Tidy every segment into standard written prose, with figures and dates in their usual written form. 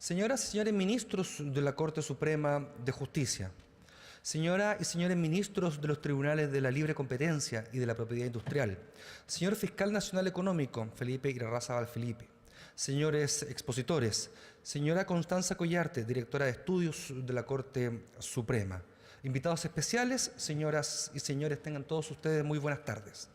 Señoras y señores ministros de la Corte Suprema de Justicia, señoras y señores ministros de los tribunales de la libre competencia y de la propiedad industrial, señor fiscal nacional económico, Felipe Irarrázaval Felipe, señores expositores, señora Constanza Collarte, directora de estudios de la Corte Suprema, invitados especiales, señoras y señores, tengan todos ustedes muy buenas tardes.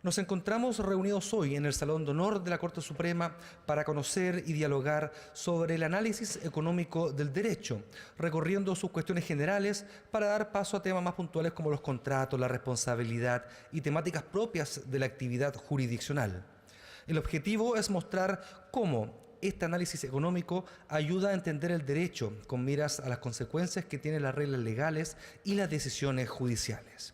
Nos encontramos reunidos hoy en el Salón de Honor de la Corte Suprema para conocer y dialogar sobre el análisis económico del derecho, recorriendo sus cuestiones generales para dar paso a temas más puntuales como los contratos, la responsabilidad y temáticas propias de la actividad jurisdiccional. El objetivo es mostrar cómo este análisis económico ayuda a entender el derecho con miras a las consecuencias que tienen las reglas legales y las decisiones judiciales.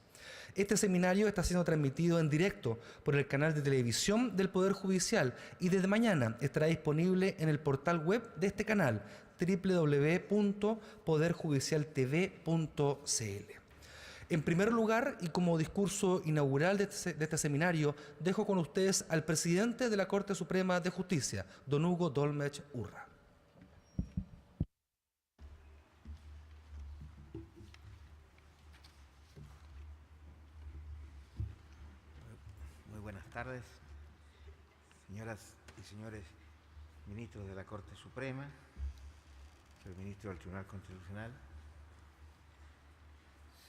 Este seminario está siendo transmitido en directo por el canal de televisión del Poder Judicial y desde mañana estará disponible en el portal web de este canal www.poderjudicialtv.cl. En primer lugar, y como discurso inaugural de este seminario, dejo con ustedes al presidente de la Corte Suprema de Justicia, don Hugo Dolmetsch Urra. Buenas tardes, señoras y señores ministros de la Corte Suprema, señor ministro del Tribunal Constitucional,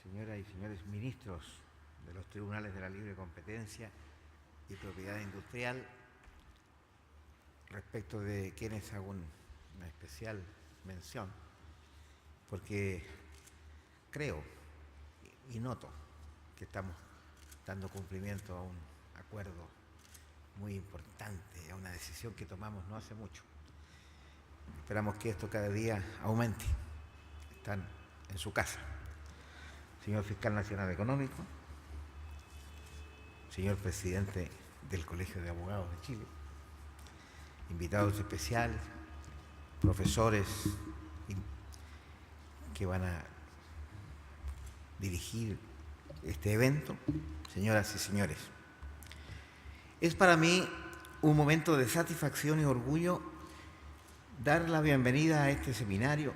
señoras y señores ministros de los tribunales de la libre competencia y propiedad industrial, respecto de quienes hago una especial mención, porque creo y noto que estamos dando cumplimiento a un acuerdo muy importante, a una decisión que tomamos no hace mucho. Esperamos que esto cada día aumente. Están en su casa. Señor Fiscal Nacional Económico, señor Presidente del Colegio de Abogados de Chile, invitados especiales, profesores que van a dirigir este evento, señoras y señores. Es para mí un momento de satisfacción y orgullo dar la bienvenida a este seminario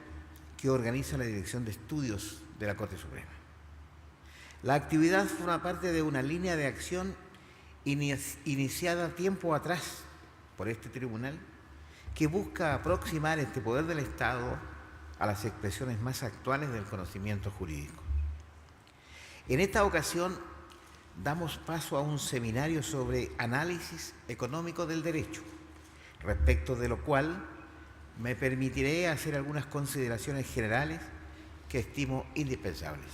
que organiza la Dirección de Estudios de la Corte Suprema. La actividad forma parte de una línea de acción iniciada tiempo atrás por este tribunal que busca aproximar este poder del Estado a las expresiones más actuales del conocimiento jurídico. En esta ocasión damos paso a un seminario sobre análisis económico del derecho, respecto de lo cual me permitiré hacer algunas consideraciones generales que estimo indispensables.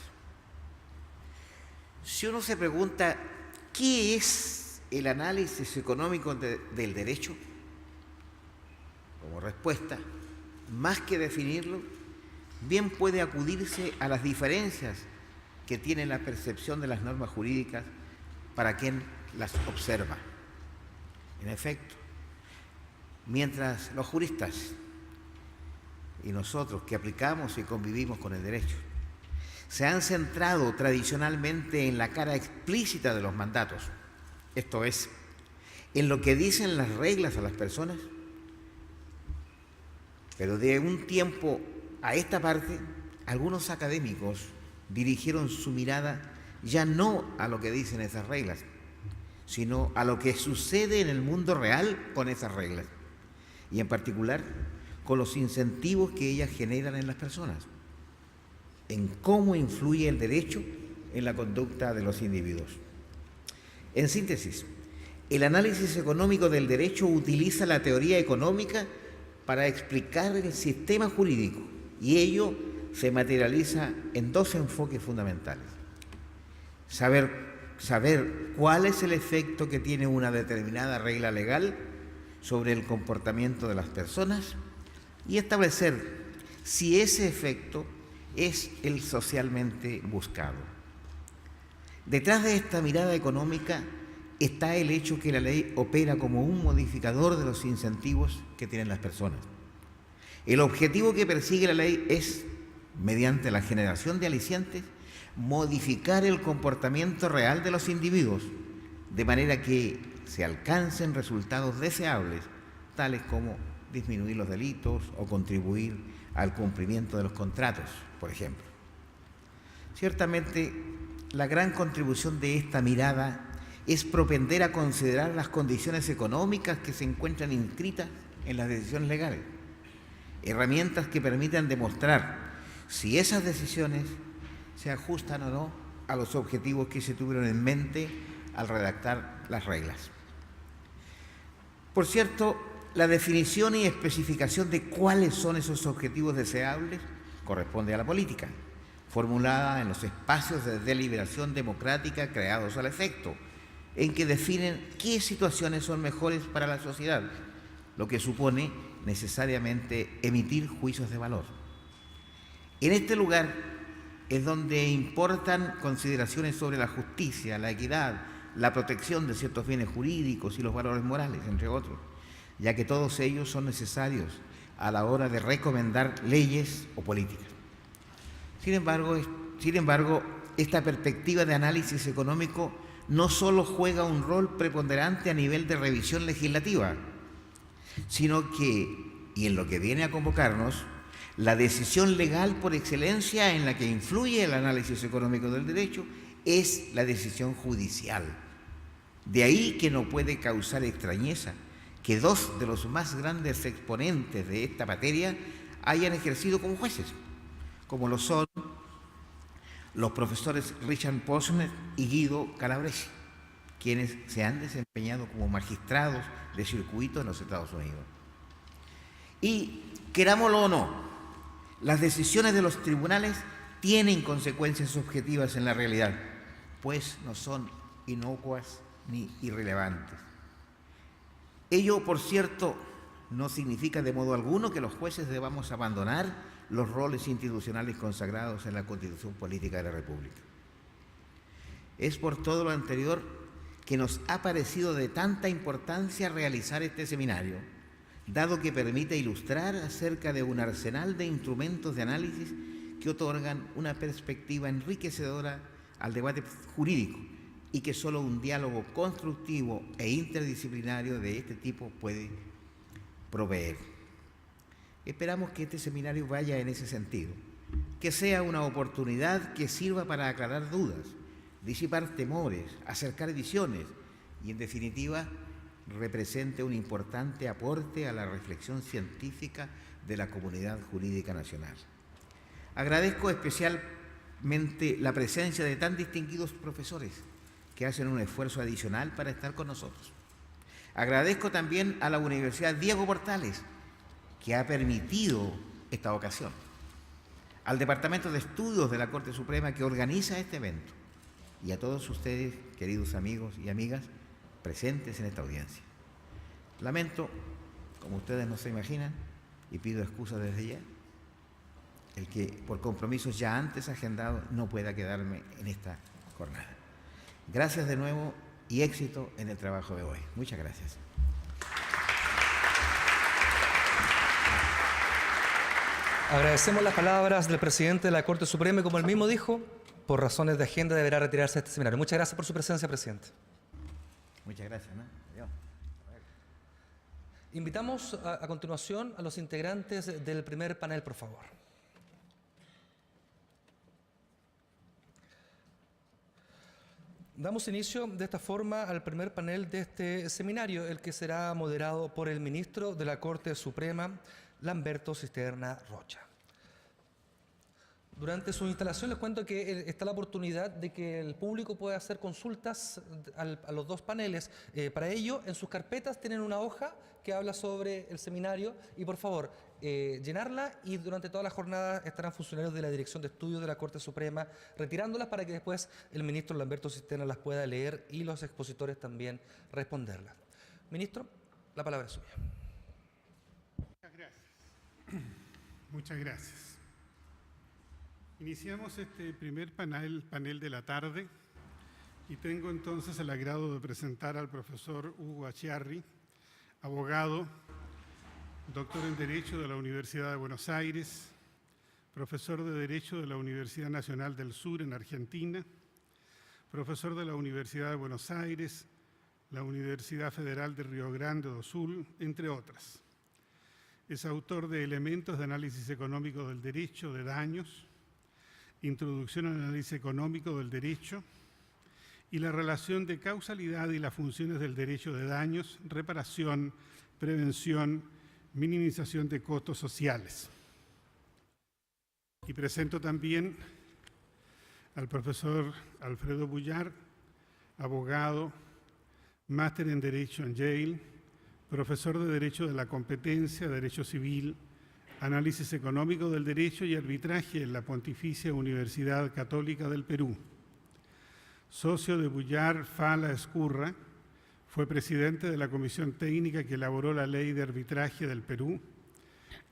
Si uno se pregunta, ¿qué es el análisis económico del derecho? Como respuesta, más que definirlo, bien puede acudirse a las diferencias que tiene la percepción de las normas jurídicas para quien las observa. En efecto, mientras los juristas y nosotros que aplicamos y convivimos con el derecho se han centrado tradicionalmente en la cara explícita de los mandatos, esto es, en lo que dicen las reglas a las personas, pero de un tiempo a esta parte, algunos académicos dirigieron su mirada ya no a lo que dicen esas reglas, sino a lo que sucede en el mundo real con esas reglas, y en particular con los incentivos que ellas generan en las personas, en cómo influye el derecho en la conducta de los individuos. En síntesis, el análisis económico del derecho utiliza la teoría económica para explicar el sistema jurídico, y ello se materializa en dos enfoques fundamentales. Saber cuál es el efecto que tiene una determinada regla legal sobre el comportamiento de las personas y establecer si ese efecto es el socialmente buscado. Detrás de esta mirada económica está el hecho que la ley opera como un modificador de los incentivos que tienen las personas. El objetivo que persigue la ley es, mediante la generación de alicientes, modificar el comportamiento real de los individuos, de manera que se alcancen resultados deseables, tales como disminuir los delitos o contribuir al cumplimiento de los contratos, por ejemplo. Ciertamente, la gran contribución de esta mirada es propender a considerar las condiciones económicas que se encuentran inscritas en las decisiones legales, herramientas que permitan demostrar si esas decisiones se ajustan o no a los objetivos que se tuvieron en mente al redactar las reglas. Por cierto, la definición y especificación de cuáles son esos objetivos deseables corresponde a la política, formulada en los espacios de deliberación democrática creados al efecto, en que definen qué situaciones son mejores para la sociedad, lo que supone necesariamente emitir juicios de valor. En este lugar es donde importan consideraciones sobre la justicia, la equidad, la protección de ciertos bienes jurídicos y los valores morales, entre otros, ya que todos ellos son necesarios a la hora de recomendar leyes o políticas. Sin embargo, esta perspectiva de análisis económico no solo juega un rol preponderante a nivel de revisión legislativa, sino que, y en lo que viene a convocarnos, la decisión legal por excelencia en la que influye el análisis económico del derecho es la decisión judicial. De ahí que no puede causar extrañeza que dos de los más grandes exponentes de esta materia hayan ejercido como jueces, como lo son los profesores Richard Posner y Guido Calabresi, quienes se han desempeñado como magistrados de circuito en los Estados Unidos. Y, querámoslo o no, las decisiones de los tribunales tienen consecuencias objetivas en la realidad, pues no son inocuas ni irrelevantes. Ello, por cierto, no significa de modo alguno que los jueces debamos abandonar los roles institucionales consagrados en la Constitución Política de la República. Es por todo lo anterior que nos ha parecido de tanta importancia realizar este seminario, dado que permite ilustrar acerca de un arsenal de instrumentos de análisis que otorgan una perspectiva enriquecedora al debate jurídico y que solo un diálogo constructivo e interdisciplinario de este tipo puede proveer. Esperamos que este seminario vaya en ese sentido, que sea una oportunidad que sirva para aclarar dudas, disipar temores, acercar visiones y, en definitiva, represente un importante aporte a la reflexión científica de la comunidad jurídica nacional. Agradezco especialmente la presencia de tan distinguidos profesores que hacen un esfuerzo adicional para estar con nosotros. Agradezco también a la Universidad Diego Portales, que ha permitido esta ocasión, al Departamento de Estudios de la Corte Suprema que organiza este evento, y a todos ustedes, queridos amigos y amigas, presentes en esta audiencia. Lamento, como ustedes no se imaginan, y pido excusas desde ya, el que por compromisos ya antes agendados no pueda quedarme en esta jornada. Gracias de nuevo y éxito en el trabajo de hoy. Muchas gracias. Agradecemos las palabras del presidente de la Corte Suprema y, como él mismo dijo, por razones de agenda deberá retirarse de este seminario. Muchas gracias por su presencia, presidente. Muchas gracias, ¿no? Adiós. Invitamos a continuación a los integrantes del primer panel, por favor. Damos inicio de esta forma al primer panel de este seminario, el que será moderado por el ministro de la Corte Suprema, Lamberto Cisterna Rocha. Durante su instalación les cuento que está la oportunidad de que el público pueda hacer consultas a los dos paneles. Para ello, en sus carpetas tienen una hoja que habla sobre el seminario y, por favor, llenarla, y durante toda la jornada estarán funcionarios de la Dirección de Estudios de la Corte Suprema retirándolas para que después el ministro Lamberto Cisterna las pueda leer y los expositores también responderlas. Ministro, la palabra es suya. Muchas gracias. Muchas gracias. Iniciamos este primer panel de la tarde y tengo entonces el agrado de presentar al profesor Hugo Achiarri, abogado, doctor en Derecho de la Universidad de Buenos Aires, profesor de Derecho de la Universidad Nacional del Sur en Argentina, profesor de la Universidad de Buenos Aires, la Universidad Federal de Río Grande do Sul, entre otras. Es autor de Elementos de Análisis Económico del Derecho de Daños, Introducción al Análisis Económico del Derecho y la relación de causalidad y las funciones del derecho de daños, reparación, prevención, minimización de costos sociales. Y presento también al profesor Alfredo Bullar, abogado, máster en Derecho en Yale, profesor de Derecho de la Competencia, Derecho Civil, Análisis Económico del Derecho y Arbitraje en la Pontificia Universidad Católica del Perú. Socio de Bullar Fala Escurra, fue presidente de la Comisión Técnica que elaboró la Ley de Arbitraje del Perú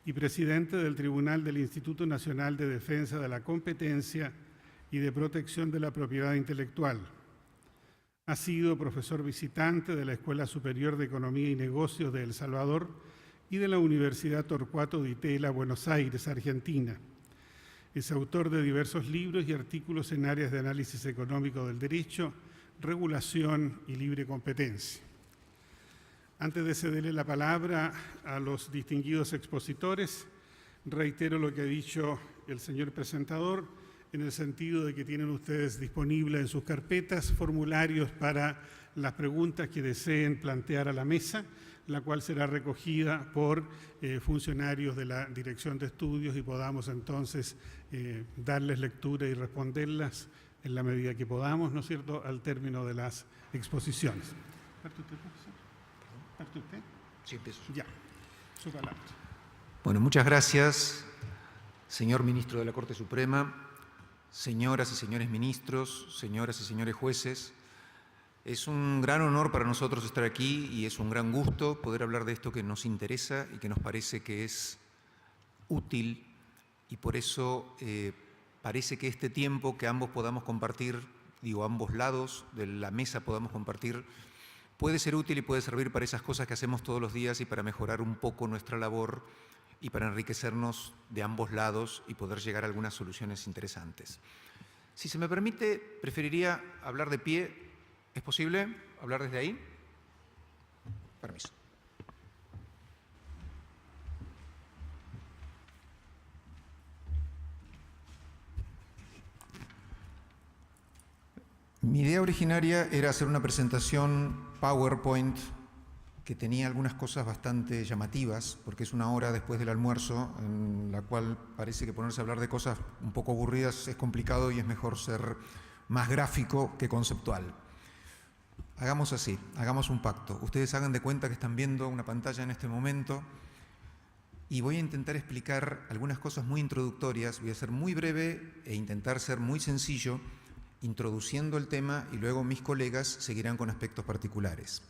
y presidente del Tribunal del Instituto Nacional de Defensa de la Competencia y de Protección de la Propiedad Intelectual. Ha sido profesor visitante de la Escuela Superior de Economía y Negocios de El Salvador y de la Universidad Torcuato Di Tella, Buenos Aires, Argentina. Es autor de diversos libros y artículos en áreas de análisis económico del derecho, regulación y libre competencia. Antes de cederle la palabra a los distinguidos expositores, reitero lo que ha dicho el señor presentador, en el sentido de que tienen ustedes disponibles en sus carpetas formularios para las preguntas que deseen plantear a la mesa, la cual será recogida por funcionarios de la Dirección de Estudios y podamos entonces darles lectura y responderlas en la medida que podamos, ¿no es cierto?, al término de las exposiciones. ¿Parte usted, profesor? ¿Parte usted? Sí, empiezo. Ya, su palabra. Bueno, muchas gracias, señor ministro de la Corte Suprema, señoras y señores ministros, señoras y señores jueces. Es un gran honor para nosotros estar aquí y es un gran gusto poder hablar de esto que nos interesa y que nos parece que es útil y por eso parece que este tiempo que ambos podamos compartir, digo, ambos lados de la mesa podamos compartir, puede ser útil y puede servir para esas cosas que hacemos todos los días y para mejorar un poco nuestra labor y para enriquecernos de ambos lados y poder llegar a algunas soluciones interesantes. Si se me permite, preferiría hablar de pie. ¿Es posible hablar desde ahí? Permiso. Mi idea originaria era hacer una presentación PowerPoint que tenía algunas cosas bastante llamativas, porque es una hora después del almuerzo, en la cual parece que ponerse a hablar de cosas un poco aburridas es complicado y es mejor ser más gráfico que conceptual. Hagamos así, hagamos un pacto. Ustedes hagan de cuenta que están viendo una pantalla en este momento y voy a intentar explicar algunas cosas muy introductorias. Voy a ser muy breve e intentar ser muy sencillo, introduciendo el tema y luego mis colegas seguirán con aspectos particulares.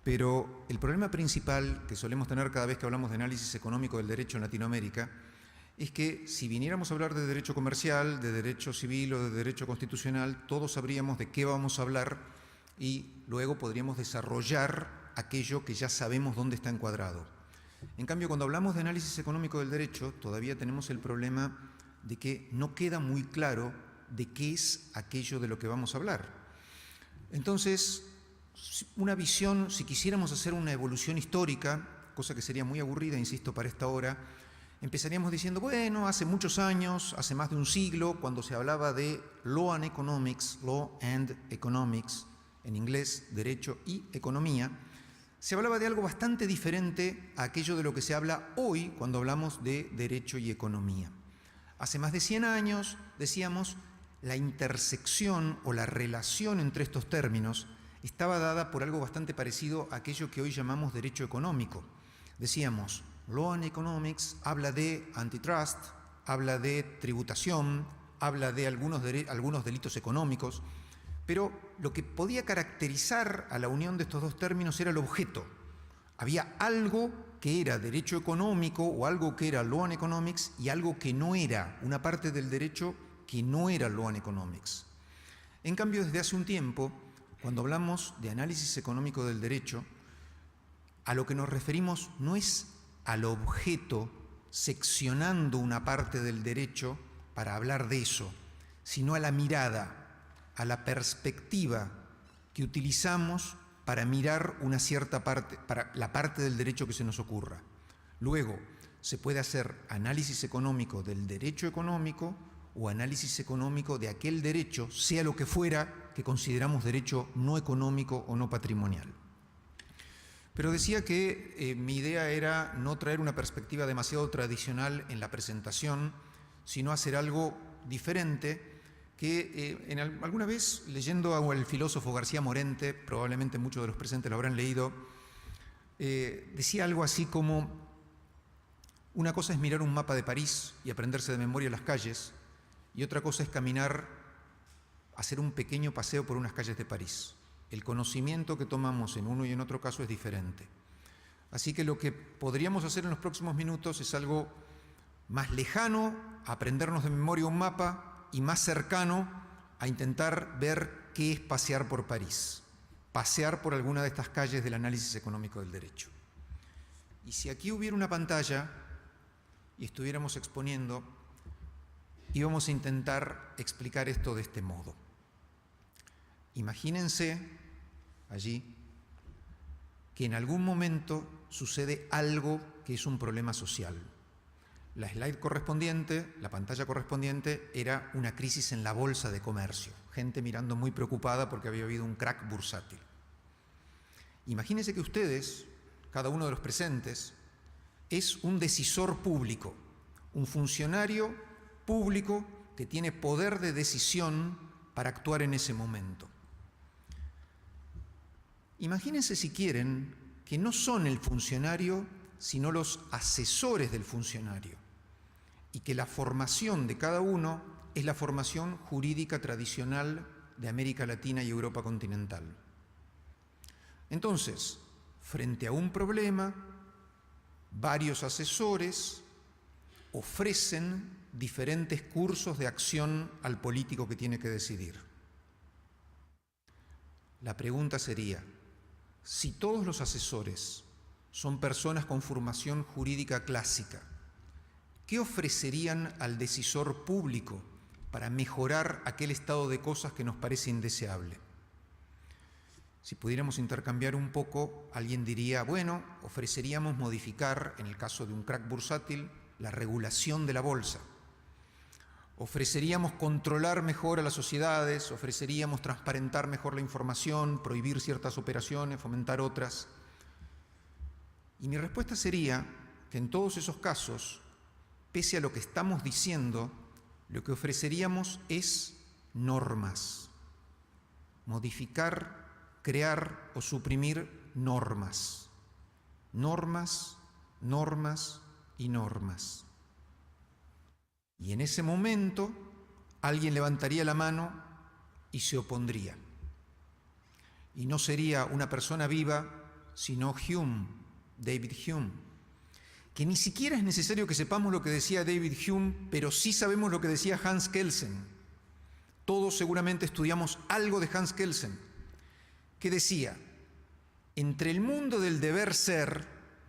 Pero el problema principal que solemos tener cada vez que hablamos de análisis económico del derecho en Latinoamérica es que si viniéramos a hablar de derecho comercial, de derecho civil o de derecho constitucional, todos sabríamos de qué vamos a hablar y luego podríamos desarrollar aquello que ya sabemos dónde está encuadrado. En cambio, cuando hablamos de análisis económico del derecho, todavía tenemos el problema de que no queda muy claro de qué es aquello de lo que vamos a hablar. Entonces, una visión, si quisiéramos hacer una evolución histórica, cosa que sería muy aburrida, insisto, para esta hora, empezaríamos diciendo, bueno, hace muchos años, hace más de un siglo, cuando se hablaba de Law and Economics, en inglés, derecho y economía, se hablaba de algo bastante diferente a aquello de lo que se habla hoy cuando hablamos de derecho y economía. Hace más de 100 años, decíamos, la intersección o la relación entre estos términos estaba dada por algo bastante parecido a aquello que hoy llamamos derecho económico. Decíamos, Law and Economics habla de antitrust, habla de tributación, habla de algunos delitos económicos, pero lo que podía caracterizar a la unión de estos dos términos era el objeto. Había algo que era derecho económico o algo que era Law and Economics y algo que no era, una parte del derecho que no era Law and Economics. En cambio, desde hace un tiempo, cuando hablamos de análisis económico del derecho, a lo que nos referimos no es al objeto seccionando una parte del derecho para hablar de eso, sino a la mirada, a la perspectiva que utilizamos para mirar una cierta parte, para la parte del derecho que se nos ocurra. Luego, se puede hacer análisis económico del derecho económico o análisis económico de aquel derecho, sea lo que fuera, que consideramos derecho no económico o no patrimonial. Pero decía que mi idea era no traer una perspectiva demasiado tradicional en la presentación, sino hacer algo diferente que alguna vez, leyendo al filósofo García Morente, probablemente muchos de los presentes lo habrán leído, decía algo así como: una cosa es mirar un mapa de París y aprenderse de memoria las calles, y otra cosa es caminar, hacer un pequeño paseo por unas calles de París. El conocimiento que tomamos en uno y en otro caso es diferente. Así que lo que podríamos hacer en los próximos minutos es algo más lejano a aprendernos de memoria un mapa y más cercano a intentar ver qué es pasear por París, pasear por alguna de estas calles del análisis económico del derecho. Y si aquí hubiera una pantalla y estuviéramos exponiendo, íbamos a intentar explicar esto de este modo. Imagínense allí que en algún momento sucede algo que es un problema social. La slide correspondiente, la pantalla correspondiente, era una crisis en la bolsa de comercio. Gente mirando muy preocupada porque había habido un crack bursátil. Imagínense que ustedes, cada uno de los presentes, es un decisor público, un funcionario público que tiene poder de decisión para actuar en ese momento. Imagínense, si quieren, que no son el funcionario, sino los asesores del funcionario, y que la formación de cada uno es la formación jurídica tradicional de América Latina y Europa continental. Entonces, frente a un problema, varios asesores ofrecen diferentes cursos de acción al político que tiene que decidir. La pregunta sería: si todos los asesores son personas con formación jurídica clásica, ¿qué ofrecerían al decisor público para mejorar aquel estado de cosas que nos parece indeseable? Si pudiéramos intercambiar un poco, alguien diría: bueno, ofreceríamos modificar, en el caso de un crack bursátil, la regulación de la bolsa. Ofreceríamos controlar mejor a las sociedades, ofreceríamos transparentar mejor la información, prohibir ciertas operaciones, fomentar otras. Y mi respuesta sería que en todos esos casos, pese a lo que estamos diciendo, lo que ofreceríamos es normas. Modificar, crear o suprimir normas. Normas, normas y normas. Y en ese momento alguien levantaría la mano y se opondría. Y no sería una persona viva, sino Hume, David Hume, que ni siquiera es necesario que sepamos lo que decía David Hume, pero sí sabemos lo que decía Hans Kelsen. Todos seguramente estudiamos algo de Hans Kelsen, que decía: entre el mundo del deber ser,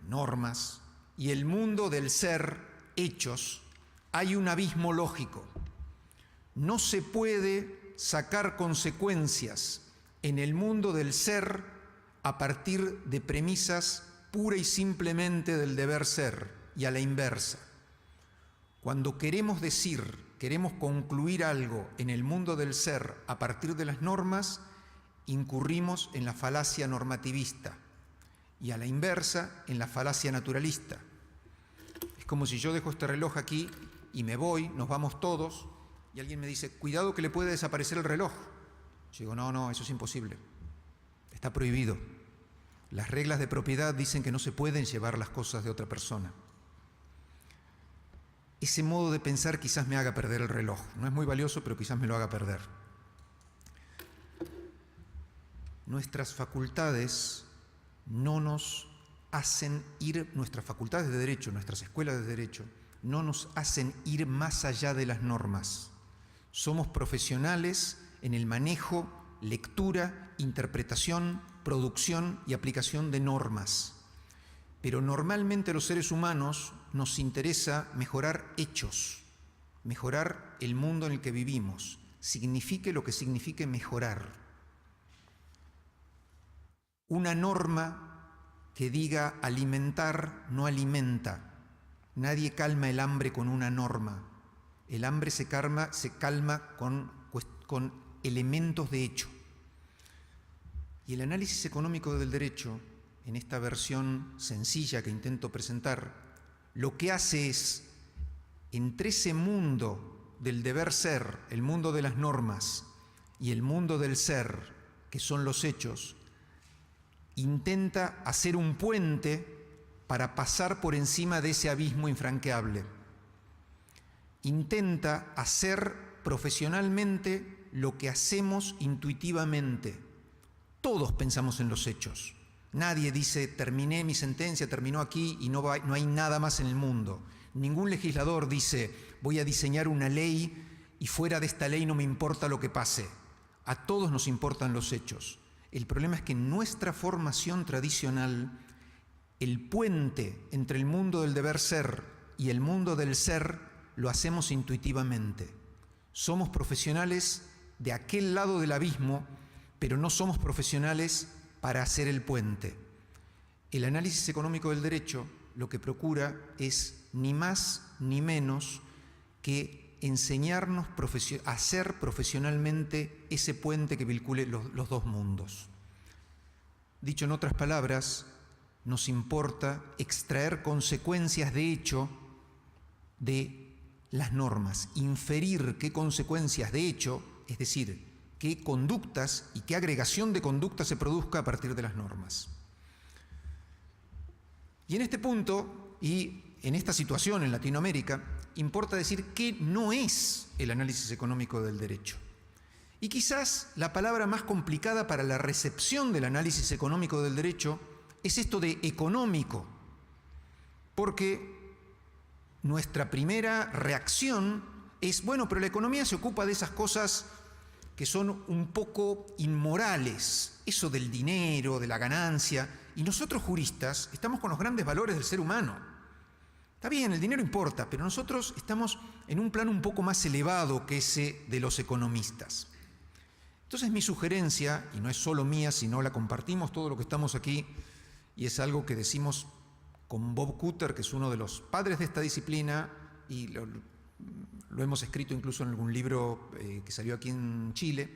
normas, y el mundo del ser, hechos, hay un abismo lógico. No se puede sacar consecuencias en el mundo del ser a partir de premisas pura y simplemente del deber ser, y a la inversa. Cuando queremos decir, queremos concluir algo en el mundo del ser a partir de las normas, incurrimos en la falacia normativista, y a la inversa en la falacia naturalista. Es como si yo dejo este reloj aquí y me voy, nos vamos todos, y alguien me dice: cuidado que le puede desaparecer el reloj. Yo digo: no, eso es imposible. Está prohibido. Las reglas de propiedad dicen que no se pueden llevar las cosas de otra persona. Ese modo de pensar quizás me haga perder el reloj. No es muy valioso, pero quizás me lo haga perder. Nuestras facultades no nos hacen ir, nuestras facultades de derecho, nuestras escuelas de derecho, no nos hacen ir más allá de las normas. Somos profesionales en el manejo, lectura, interpretación, producción y aplicación de normas. Pero normalmente a los seres humanos nos interesa mejorar hechos, mejorar el mundo en el que vivimos, signifique lo que signifique mejorar. Una norma que diga alimentar no alimenta. Nadie calma el hambre con una norma. El hambre se calma con elementos de hecho. Y el análisis económico del derecho, en esta versión sencilla que intento presentar, lo que hace es, entre ese mundo del deber ser, el mundo de las normas, y el mundo del ser, que son los hechos, intenta hacer un puente para pasar por encima de ese abismo infranqueable. Intenta hacer profesionalmente lo que hacemos intuitivamente. Todos pensamos en los hechos. Nadie dice, terminé mi sentencia, terminó aquí y no hay nada más en el mundo. Ningún legislador dice, voy a diseñar una ley y fuera de esta ley no me importa lo que pase. A todos nos importan los hechos. El problema es que en nuestra formación tradicional, el puente entre el mundo del deber ser y el mundo del ser lo hacemos intuitivamente. Somos profesionales de aquel lado del abismo, pero no somos profesionales para hacer el puente. El análisis económico del derecho lo que procura es ni más ni menos que enseñarnos a hacer profesionalmente ese puente que vincule los dos mundos. Dicho en otras palabras, nos importa extraer consecuencias de hecho de las normas, inferir qué consecuencias de hecho, es decir, qué conductas y qué agregación de conductas se produzca a partir de las normas. Y en este punto, y en esta situación en Latinoamérica, importa decir qué no es el análisis económico del derecho. Y quizás la palabra más complicada para la recepción del análisis económico del derecho es esto de económico, porque nuestra primera reacción es, bueno, pero la economía se ocupa de esas cosas que son un poco inmorales, eso del dinero, de la ganancia, y nosotros juristas estamos con los grandes valores del ser humano. Está bien, el dinero importa, pero nosotros estamos en un plano un poco más elevado que ese de los economistas. Entonces mi sugerencia, y no es solo mía, sino la compartimos todo lo que estamos aquí, y es algo que decimos con Bob Cutter, que es uno de los padres de esta disciplina, y lo hemos escrito incluso en algún libro que salió aquí en Chile,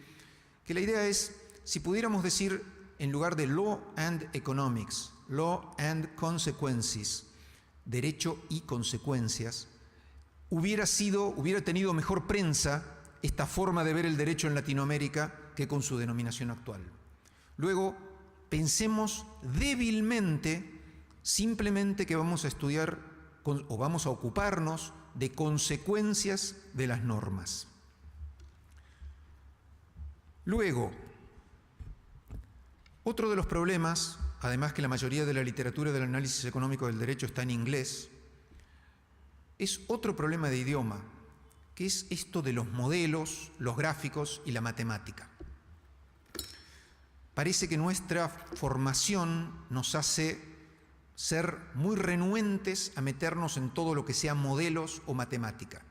que la idea es, si pudiéramos decir, en lugar de law and economics, law and consequences, derecho y consecuencias, hubiera tenido mejor prensa esta forma de ver el derecho en Latinoamérica que con su denominación actual. Luego, pensemos débilmente simplemente que vamos a estudiar o vamos a ocuparnos de consecuencias de las normas. Luego, otro de los problemas, además que la mayoría de la literatura del análisis económico del derecho está en inglés, es otro problema de idioma, que es esto de los modelos, los gráficos y la matemática. Parece que nuestra formación nos hace ser muy renuentes a meternos en todo lo que sea modelos o matemática.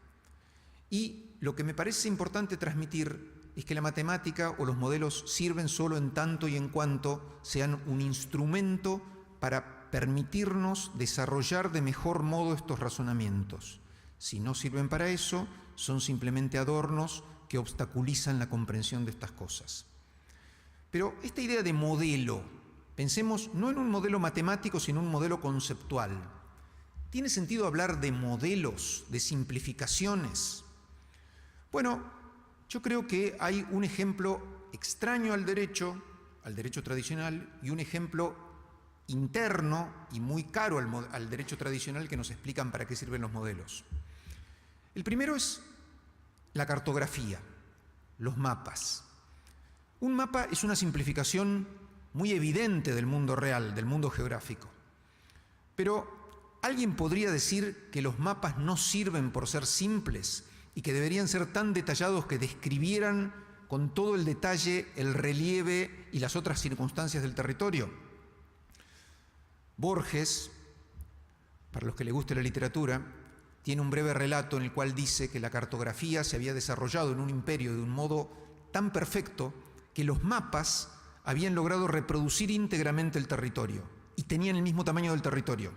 Y lo que me parece importante transmitir es que la matemática o los modelos sirven solo en tanto y en cuanto sean un instrumento para permitirnos desarrollar de mejor modo estos razonamientos. Si no sirven para eso, son simplemente adornos que obstaculizan la comprensión de estas cosas. Pero esta idea de modelo, pensemos no en un modelo matemático, sino en un modelo conceptual. ¿Tiene sentido hablar de modelos, de simplificaciones? Bueno, yo creo que hay un ejemplo extraño al derecho tradicional, y un ejemplo interno y muy caro al derecho tradicional que nos explican para qué sirven los modelos. El primero es la cartografía, los mapas. Un mapa es una simplificación muy evidente del mundo real, del mundo geográfico. Pero ¿alguien podría decir que los mapas no sirven por ser simples y que deberían ser tan detallados que describieran con todo el detalle el relieve y las otras circunstancias del territorio? Borges, para los que les guste la literatura, tiene un breve relato en el cual dice que la cartografía se había desarrollado en un imperio de un modo tan perfecto que los mapas habían logrado reproducir íntegramente el territorio y tenían el mismo tamaño del territorio.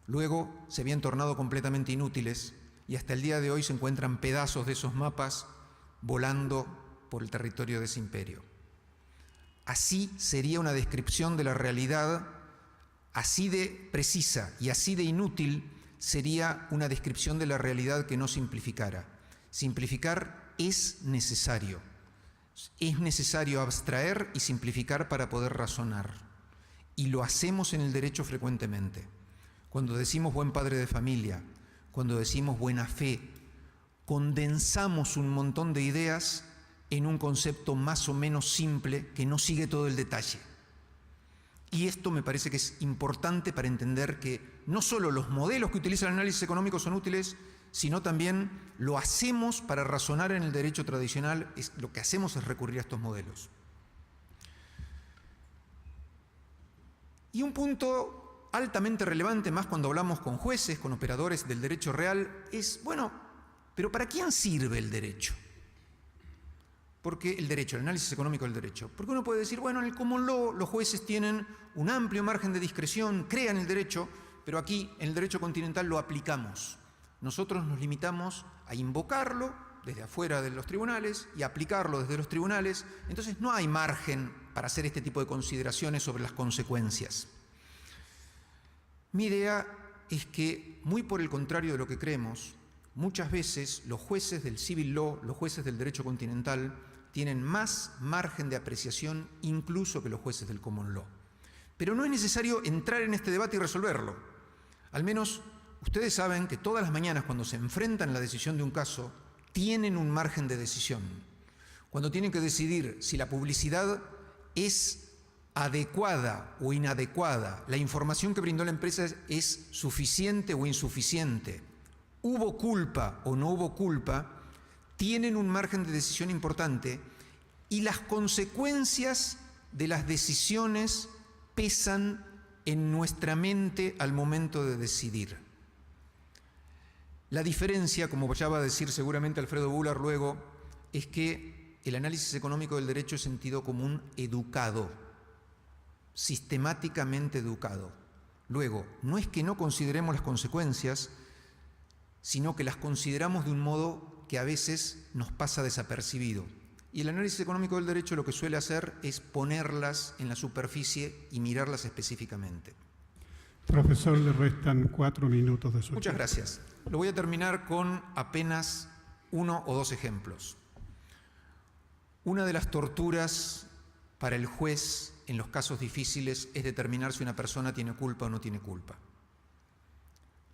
Luego se habían tornado completamente inútiles y hasta el día de hoy se encuentran pedazos de esos mapas volando por el territorio de ese imperio. Así sería una descripción de la realidad, así de precisa y así de inútil sería una descripción de la realidad que no simplificara. Simplificar es necesario. Es necesario abstraer y simplificar para poder razonar. Y lo hacemos en el derecho frecuentemente. Cuando decimos buen padre de familia, cuando decimos buena fe, condensamos un montón de ideas en un concepto más o menos simple que no sigue todo el detalle. Y esto me parece que es importante para entender que no solo los modelos que utiliza el análisis económico son útiles, sino también lo hacemos para razonar en el derecho tradicional, lo que hacemos es recurrir a estos modelos. Y un punto altamente relevante, más cuando hablamos con jueces, con operadores del derecho real, es, bueno, pero ¿para quién sirve el derecho? Porque el derecho, el análisis económico del derecho. Porque uno puede decir, bueno, en el common law los jueces tienen un amplio margen de discreción, crean el derecho, pero aquí en el derecho continental lo aplicamos. Nosotros nos limitamos a invocarlo desde afuera de los tribunales y a aplicarlo desde los tribunales. Entonces no hay margen para hacer este tipo de consideraciones sobre las consecuencias. Mi idea es que, muy por el contrario de lo que creemos, muchas veces los jueces del civil law, los jueces del derecho continental, tienen más margen de apreciación incluso que los jueces del common law. Pero no es necesario entrar en este debate y resolverlo. Al menos ustedes saben que todas las mañanas cuando se enfrentan a la decisión de un caso, tienen un margen de decisión. Cuando tienen que decidir si la publicidad es adecuada o inadecuada, la información que brindó la empresa es suficiente o insuficiente, hubo culpa o no hubo culpa, tienen un margen de decisión importante y las consecuencias de las decisiones pesan en nuestra mente al momento de decidir. La diferencia, como ya va a decir seguramente Alfredo Bular luego, es que el análisis económico del derecho es sentido común educado, sistemáticamente educado. Luego, no es que no consideremos las consecuencias, sino que las consideramos de un modo que a veces nos pasa desapercibido. Y el análisis económico del derecho lo que suele hacer es ponerlas en la superficie y mirarlas específicamente. Profesor, le restan 4 minutos de su Muchas gracias. Lo voy a terminar con apenas 1 o 2 ejemplos. Una de las torturas para el juez en los casos difíciles es determinar si una persona tiene culpa o no tiene culpa,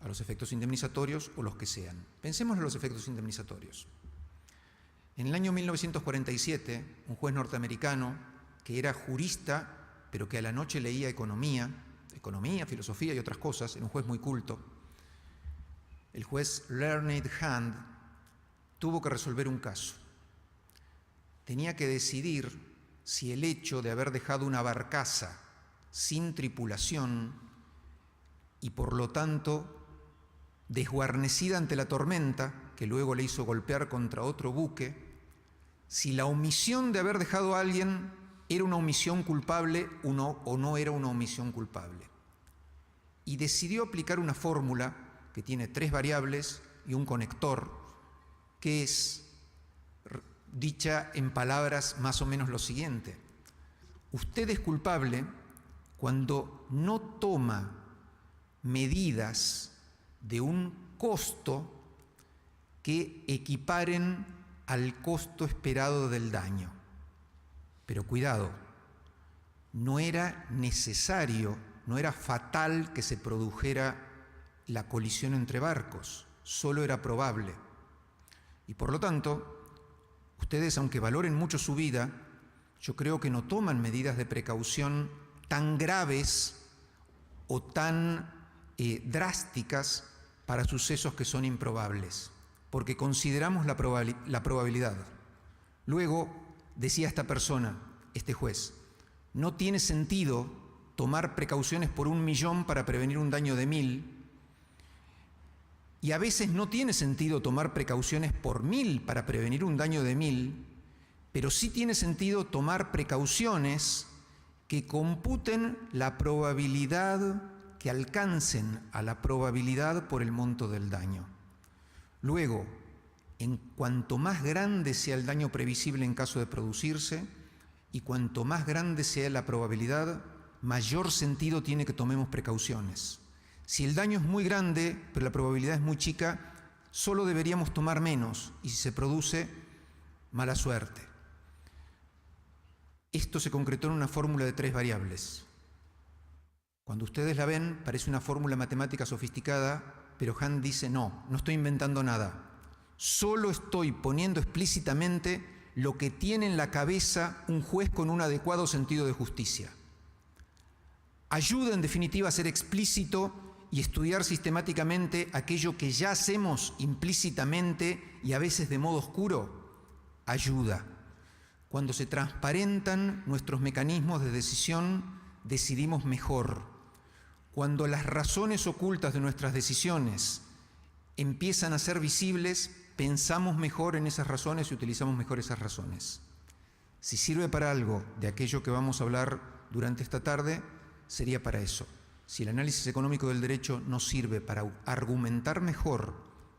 a los efectos indemnizatorios o los que sean. Pensemos en los efectos indemnizatorios. En el año 1947, un juez norteamericano que era jurista, pero que a la noche leía economía, filosofía y otras cosas, era un juez muy culto, el juez Learned Hand tuvo que resolver un caso. Tenía que decidir si el hecho de haber dejado una barcaza sin tripulación y por lo tanto desguarnecida ante la tormenta, que luego le hizo golpear contra otro buque, si la omisión de haber dejado a alguien era una omisión culpable o no era una omisión culpable. Y decidió aplicar una fórmula que tiene 3 variables y un conector, que es dicha en palabras más o menos lo siguiente: usted es culpable cuando no toma medidas de un costo que equiparen al costo esperado del daño. Pero cuidado, no era necesario, no era fatal que se produjera la colisión entre barcos, solo era probable. Y por lo tanto, ustedes, aunque valoren mucho su vida, yo creo que no toman medidas de precaución tan graves o tan drásticas para sucesos que son improbables, porque consideramos la probabilidad. Luego, decía esta persona, este juez, no tiene sentido tomar precauciones por 1.000.000 para prevenir un daño de 1.000, y a veces no tiene sentido tomar precauciones por 1.000 para prevenir un daño de 1.000, pero sí tiene sentido tomar precauciones que computen la probabilidad que alcancen a la probabilidad por el monto del daño. Luego, en cuanto más grande sea el daño previsible en caso de producirse y cuanto más grande sea la probabilidad, mayor sentido tiene que tomemos precauciones. Si el daño es muy grande, pero la probabilidad es muy chica, solo deberíamos tomar menos, y si se produce, mala suerte. Esto se concretó en una fórmula de 3 variables. Cuando ustedes la ven, parece una fórmula matemática sofisticada, pero Hahn dice no estoy inventando nada. Solo estoy poniendo explícitamente lo que tiene en la cabeza un juez con un adecuado sentido de justicia. Ayuda, en definitiva, a ser explícito y estudiar sistemáticamente aquello que ya hacemos implícitamente y a veces de modo oscuro. Ayuda. Cuando se transparentan nuestros mecanismos de decisión, decidimos mejor. Cuando las razones ocultas de nuestras decisiones empiezan a ser visibles, pensamos mejor en esas razones y utilizamos mejor esas razones. Si sirve para algo de aquello que vamos a hablar durante esta tarde, sería para eso. Si el análisis económico del derecho nos sirve para argumentar mejor,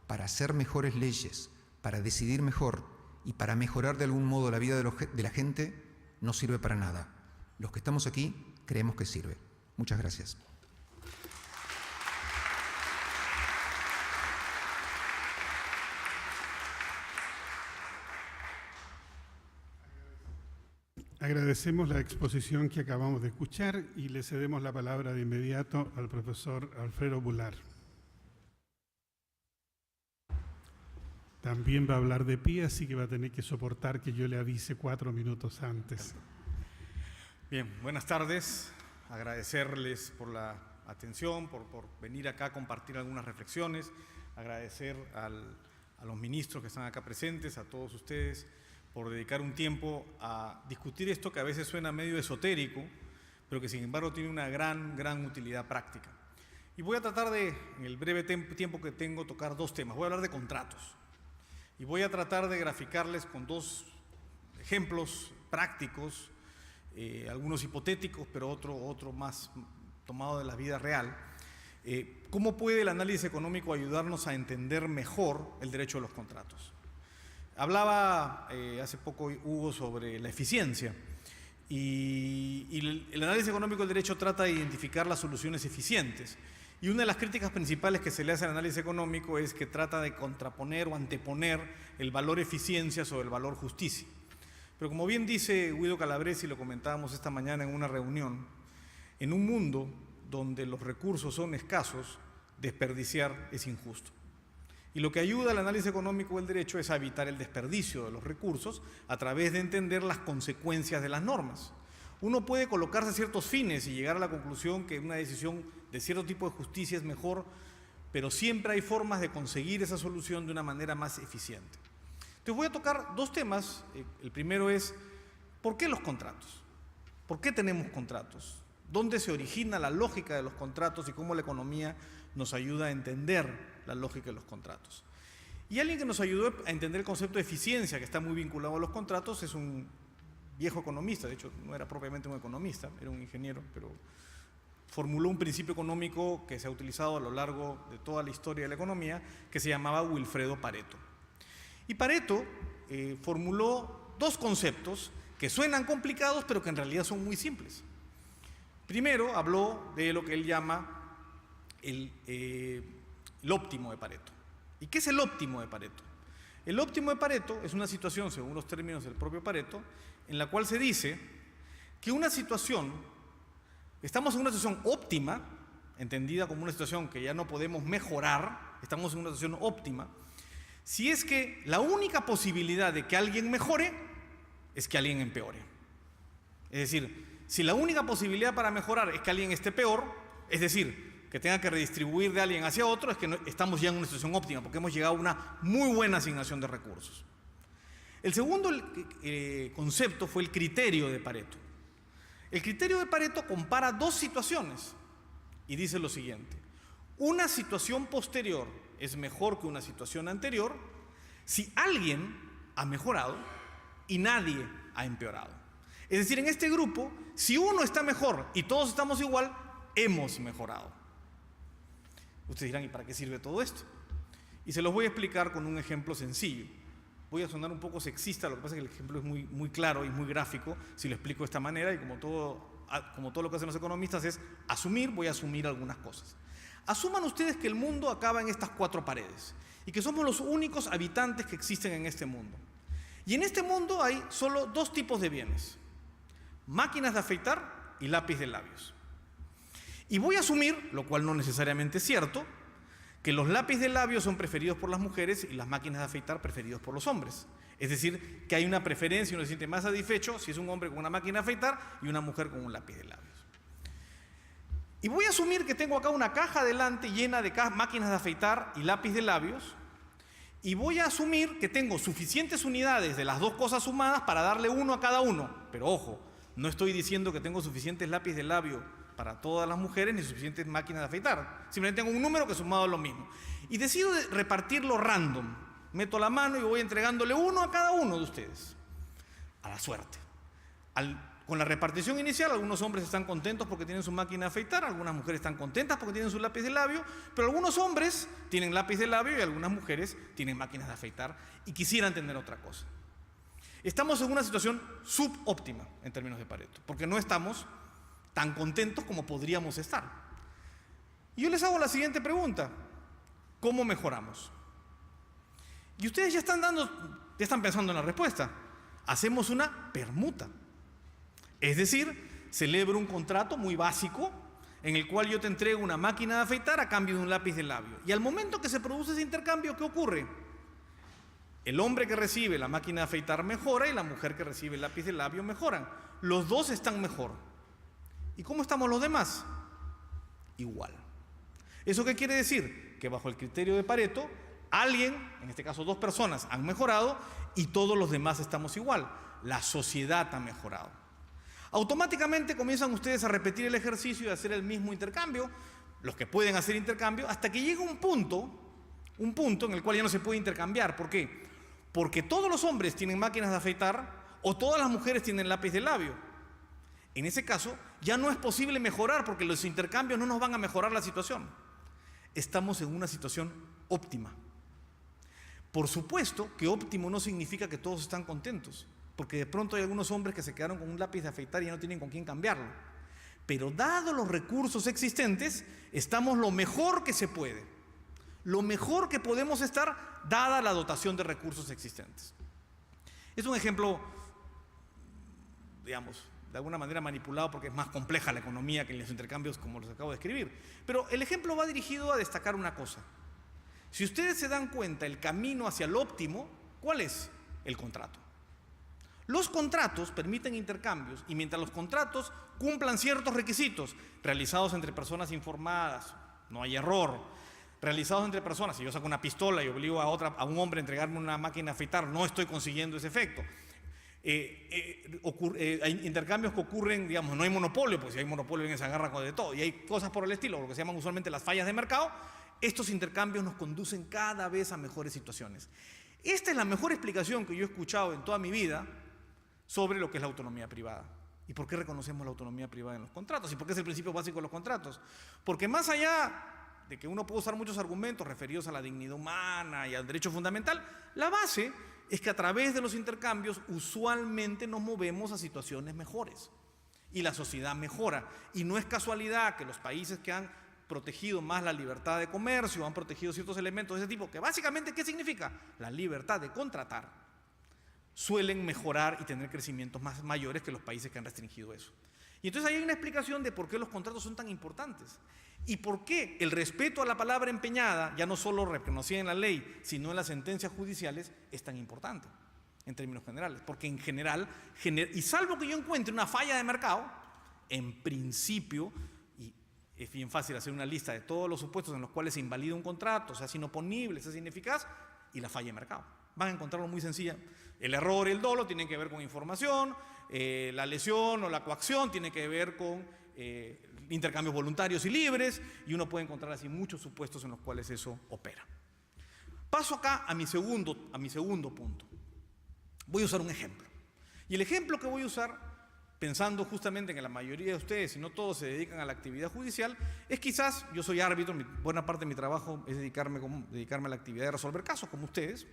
para hacer mejores leyes, para decidir mejor y para mejorar de algún modo la vida de la gente, no sirve para nada. Los que estamos aquí creemos que sirve. Muchas gracias. Agradecemos la exposición que acabamos de escuchar y le cedemos la palabra de inmediato al profesor Alfredo Bular. También va a hablar de pie, así que va a tener que soportar que yo le avise 4 minutos antes. Bien, buenas tardes. Agradecerles por la atención, por venir acá a compartir algunas reflexiones. Agradecer a los ministros que están acá presentes, a todos ustedes, por dedicar un tiempo a discutir esto que a veces suena medio esotérico, pero que sin embargo tiene una gran utilidad práctica. Y voy a tratar de, en el breve tiempo que tengo, tocar 2 temas. Voy a hablar de contratos y voy a tratar de graficarles con 2 ejemplos prácticos, algunos hipotéticos, pero otro más tomado de la vida real. ¿Cómo puede el análisis económico ayudarnos a entender mejor el derecho de los contratos? Hablaba hace poco Hugo sobre la eficiencia y el análisis económico del derecho trata de identificar las soluciones eficientes. Y una de las críticas principales que se le hace al análisis económico es que trata de contraponer o anteponer el valor eficiencia sobre el valor justicia. Pero como bien dice Guido Calabresi, lo comentábamos esta mañana en una reunión, en un mundo donde los recursos son escasos, desperdiciar es injusto. Y lo que ayuda al análisis económico del derecho es a evitar el desperdicio de los recursos a través de entender las consecuencias de las normas. Uno puede colocarse ciertos fines y llegar a la conclusión que una decisión de cierto tipo de justicia es mejor, pero siempre hay formas de conseguir esa solución de una manera más eficiente. Entonces voy a tocar 2 temas. El primero es, ¿por qué los contratos? ¿Por qué tenemos contratos? ¿Dónde se origina la lógica de los contratos y cómo la economía nos ayuda a entender la lógica de los contratos? Y alguien que nos ayudó a entender el concepto de eficiencia, que está muy vinculado a los contratos, es un viejo economista. De hecho, no era propiamente un economista, era un ingeniero, pero formuló un principio económico que se ha utilizado a lo largo de toda la historia de la economía, que se llamaba Wilfredo Pareto. Y Pareto formuló 2 conceptos que suenan complicados, pero que en realidad son muy simples. Primero, habló de lo que él llama el óptimo de Pareto. ¿Y qué es el óptimo de Pareto? El óptimo de Pareto es una situación, según los términos del propio Pareto, en la cual se dice que estamos en una situación óptima, entendida como una situación que ya no podemos mejorar, estamos en una situación óptima, si es que la única posibilidad de que alguien mejore es que alguien empeore. Es decir, si la única posibilidad para mejorar es que alguien esté peor, es decir, que tenga que redistribuir de alguien hacia otro, es que estamos ya en una situación óptima, porque hemos llegado a una muy buena asignación de recursos. El segundo concepto fue el criterio de Pareto. El criterio de Pareto compara 2 situaciones y dice lo siguiente: una situación posterior es mejor que una situación anterior si alguien ha mejorado y nadie ha empeorado. Es decir, en este grupo, si uno está mejor y todos estamos igual, hemos mejorado. Ustedes dirán, ¿y para qué sirve todo esto? Y se los voy a explicar con un ejemplo sencillo. Voy a sonar un poco sexista, lo que pasa es que el ejemplo es muy claro y muy gráfico si lo explico de esta manera, y como todo lo que hacen los economistas es asumir, voy a asumir algunas cosas. Asuman ustedes que el mundo acaba en estas 4 paredes y que somos los únicos habitantes que existen en este mundo. Y en este mundo hay solo 2 tipos de bienes: máquinas de afeitar y lápiz de labios. Y voy a asumir, lo cual no necesariamente es cierto, que los lápiz de labios son preferidos por las mujeres y las máquinas de afeitar preferidos por los hombres. Es decir, que hay una preferencia y uno se siente más satisfecho si es un hombre con una máquina de afeitar y una mujer con un lápiz de labios. Y voy a asumir que tengo acá una caja delante llena de máquinas de afeitar y lápiz de labios, y voy a asumir que tengo suficientes unidades de las 2 cosas sumadas para darle 1 a cada uno. Pero ojo, no estoy diciendo que tengo suficientes lápiz de labio para todas las mujeres ni suficientes máquinas de afeitar. Simplemente tengo un número que sumado es lo mismo. Y decido repartirlo random. Meto la mano y voy entregándole 1 a cada uno de ustedes. A la suerte. Con la repartición inicial, algunos hombres están contentos porque tienen su máquina de afeitar, algunas mujeres están contentas porque tienen su lápiz de labio, pero algunos hombres tienen lápiz de labio y algunas mujeres tienen máquinas de afeitar y quisieran tener otra cosa. Estamos en una situación subóptima en términos de Pareto, porque no estamos tan contentos como podríamos estar. Y yo les hago la siguiente pregunta: ¿cómo mejoramos? Y ustedes ya están pensando en la respuesta. Hacemos una permuta. Es decir, celebro un contrato muy básico en el cual yo te entrego una máquina de afeitar a cambio de un lápiz de labio. Y al momento que se produce ese intercambio, ¿qué ocurre? El hombre que recibe la máquina de afeitar mejora y la mujer que recibe el lápiz de labio mejoran. Los 2 están mejor. ¿Y cómo estamos los demás? Igual. ¿Eso qué quiere decir? Que bajo el criterio de Pareto, alguien, en este caso 2 personas, han mejorado y todos los demás estamos igual. La sociedad ha mejorado. Automáticamente comienzan ustedes a repetir el ejercicio de hacer el mismo intercambio, los que pueden hacer intercambio, hasta que llega un punto en el cual ya no se puede intercambiar. ¿Por qué? Porque todos los hombres tienen máquinas de afeitar o todas las mujeres tienen lápiz de labio. En ese caso, ya no es posible mejorar porque los intercambios no nos van a mejorar la situación. Estamos en una situación óptima. Por supuesto que óptimo no significa que todos están contentos, porque de pronto hay algunos hombres que se quedaron con un lápiz de afeitar y ya no tienen con quién cambiarlo. Pero dados los recursos existentes, estamos lo mejor que se puede. Lo mejor que podemos estar, dada la dotación de recursos existentes. Es un ejemplo, digamos, de alguna manera manipulado porque es más compleja la economía que los intercambios como los acabo de escribir. Pero el ejemplo va dirigido a destacar una cosa. Si ustedes se dan cuenta, el camino hacia el óptimo, ¿cuál es? El contrato. Los contratos permiten intercambios y mientras los contratos cumplan ciertos requisitos realizados entre personas informadas, no hay error, realizados entre personas, si yo saco una pistola y obligo a un hombre a entregarme una máquina de afeitar, no estoy consiguiendo ese efecto. Hay intercambios que ocurren, digamos, no hay monopolio, pues si hay monopolio alguien se agarra con de todo, y hay cosas por el estilo, lo que se llaman usualmente las fallas de mercado. Estos intercambios nos conducen cada vez a mejores situaciones. Esta es la mejor explicación que yo he escuchado en toda mi vida sobre lo que es la autonomía privada. ¿Y por qué reconocemos la autonomía privada en los contratos? ¿Y por qué es el principio básico de los contratos? Porque más allá de que uno puede usar muchos argumentos referidos a la dignidad humana y al derecho fundamental, la base es que a través de los intercambios usualmente nos movemos a situaciones mejores y la sociedad mejora. Y no es casualidad que los países que han protegido más la libertad de comercio, han protegido ciertos elementos de ese tipo, que básicamente, ¿qué significa? La libertad de contratar, suelen mejorar y tener crecimientos más mayores que los países que han restringido eso. Y entonces hay una explicación de por qué los contratos son tan importantes y por qué el respeto a la palabra empeñada, ya no solo reconocida en la ley, sino en las sentencias judiciales, es tan importante en términos generales. Porque en general, y salvo que yo encuentre una falla de mercado, en principio, y es bien fácil hacer una lista de todos los supuestos en los cuales se invalida un contrato, sea inoponible, sea ineficaz, y la falla de mercado. Van a encontrarlo muy sencilla. El error y el dolo tienen que ver con información, la lesión o la coacción tiene que ver con intercambios voluntarios y libres, y uno puede encontrar así muchos supuestos en los cuales eso opera. Paso acá a mi segundo punto. Voy a usar un ejemplo. Y el ejemplo que voy a usar pensando justamente en que la mayoría de ustedes, si no todos, se dedican a la actividad judicial, es quizás, yo soy árbitro, buena parte de mi trabajo es dedicarme a la actividad de resolver casos, como ustedes,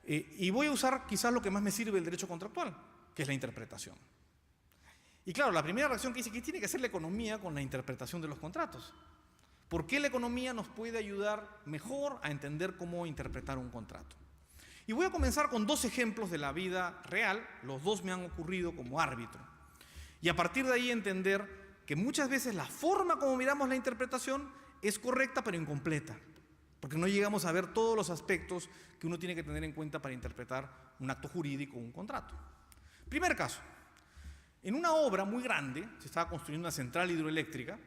y voy a usar quizás lo que más me sirve del derecho contractual, que es la interpretación. Y claro, la primera reacción que dice, ¿qué tiene que hacer la economía con la interpretación de los contratos? ¿Por qué la economía nos puede ayudar mejor a entender cómo interpretar un contrato? Y voy a comenzar con 2 ejemplos de la vida real, los 2 me han ocurrido como árbitro. Y a partir de ahí entender que muchas veces la forma como miramos la interpretación es correcta pero incompleta, porque no llegamos a ver todos los aspectos que uno tiene que tener en cuenta para interpretar un acto jurídico o un contrato. Primer caso, en una obra muy grande, se estaba construyendo una central hidroeléctrica,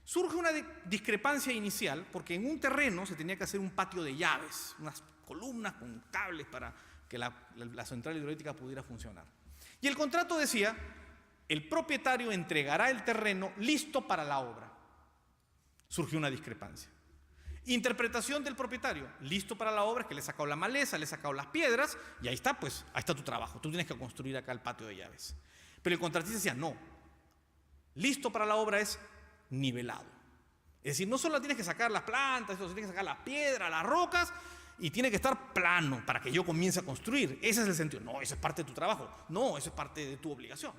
surge una discrepancia inicial porque en un terreno se tenía que hacer un patio de llaves, unas columnas con cables para que la central hidroeléctrica pudiera funcionar. Y el contrato decía, el propietario entregará el terreno listo para la obra. Surgió una discrepancia. Interpretación del propietario, listo para la obra, es que le he sacado la maleza, le he sacado las piedras y ahí está, pues, ahí está tu trabajo, tú tienes que construir acá el patio de llaves. Pero el contratista decía, no, listo para la obra es nivelado. Es decir, no solo tienes que sacar las plantas, tienes que sacar las piedras, las rocas, y tiene que estar plano para que yo comience a construir. Ese es el sentido. No, eso es parte de tu trabajo. No, eso es parte de tu obligación.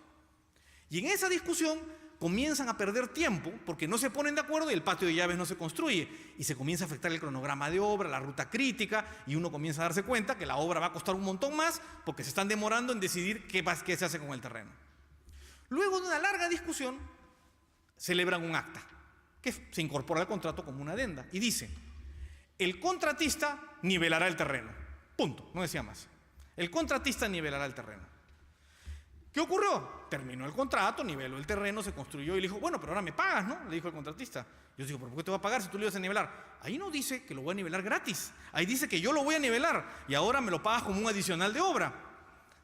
Y en esa discusión comienzan a perder tiempo porque no se ponen de acuerdo y el patio de llaves no se construye. Y se comienza a afectar el cronograma de obra, la ruta crítica, y uno comienza a darse cuenta que la obra va a costar un montón más porque se están demorando en decidir qué se hace con el terreno. Luego de una larga discusión, celebran un acta que se incorpora al contrato como una adenda y dice: el contratista nivelará el terreno. Punto, no decía más. El contratista nivelará el terreno. ¿Qué ocurrió? Terminó el contrato, niveló el terreno, se construyó y le dijo, bueno, pero ahora me pagas, ¿no? Le dijo el contratista. Yo digo, ¿por qué te voy a pagar si tú lo ibas a nivelar? Ahí no dice que lo voy a nivelar gratis. Ahí dice que yo lo voy a nivelar y ahora me lo pagas como un adicional de obra.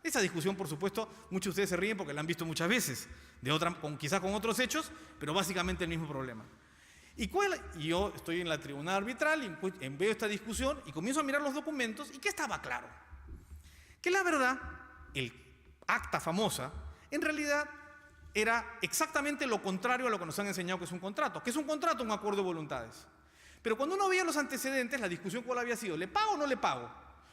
Esa discusión, por supuesto, muchos de ustedes se ríen porque la han visto muchas veces, quizás con otros hechos, pero básicamente el mismo problema. Y yo estoy en la tribunal arbitral y veo esta discusión y comienzo a mirar los documentos y ¿qué estaba claro? Que la verdad, el acta famosa, en realidad era exactamente lo contrario a lo que nos han enseñado que es un contrato. ¿Qué es un contrato? Un acuerdo de voluntades. Pero cuando uno veía los antecedentes, la discusión cuál había sido, ¿le pago o no le pago?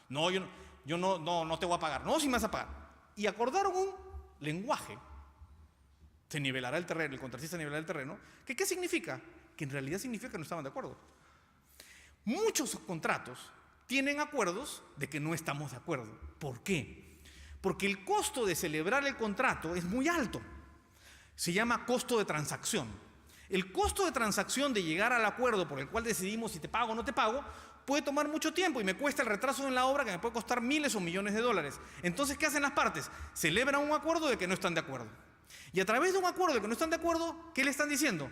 No, yo no te voy a pagar. No, sí me vas a pagar. Y acordaron un lenguaje. Se nivelará el terreno, el contratista nivelará el terreno. ¿Qué significa? Que en realidad significa que no estaban de acuerdo. Muchos contratos tienen acuerdos de que no estamos de acuerdo. ¿Por qué? Porque el costo de celebrar el contrato es muy alto. Se llama costo de transacción. El costo de transacción de llegar al acuerdo por el cual decidimos si te pago o no te pago puede tomar mucho tiempo y me cuesta el retraso en la obra que me puede costar miles o millones de dólares. Entonces, ¿qué hacen las partes? Celebran un acuerdo de que no están de acuerdo. Y a través de un acuerdo de que no están de acuerdo, ¿qué le están diciendo?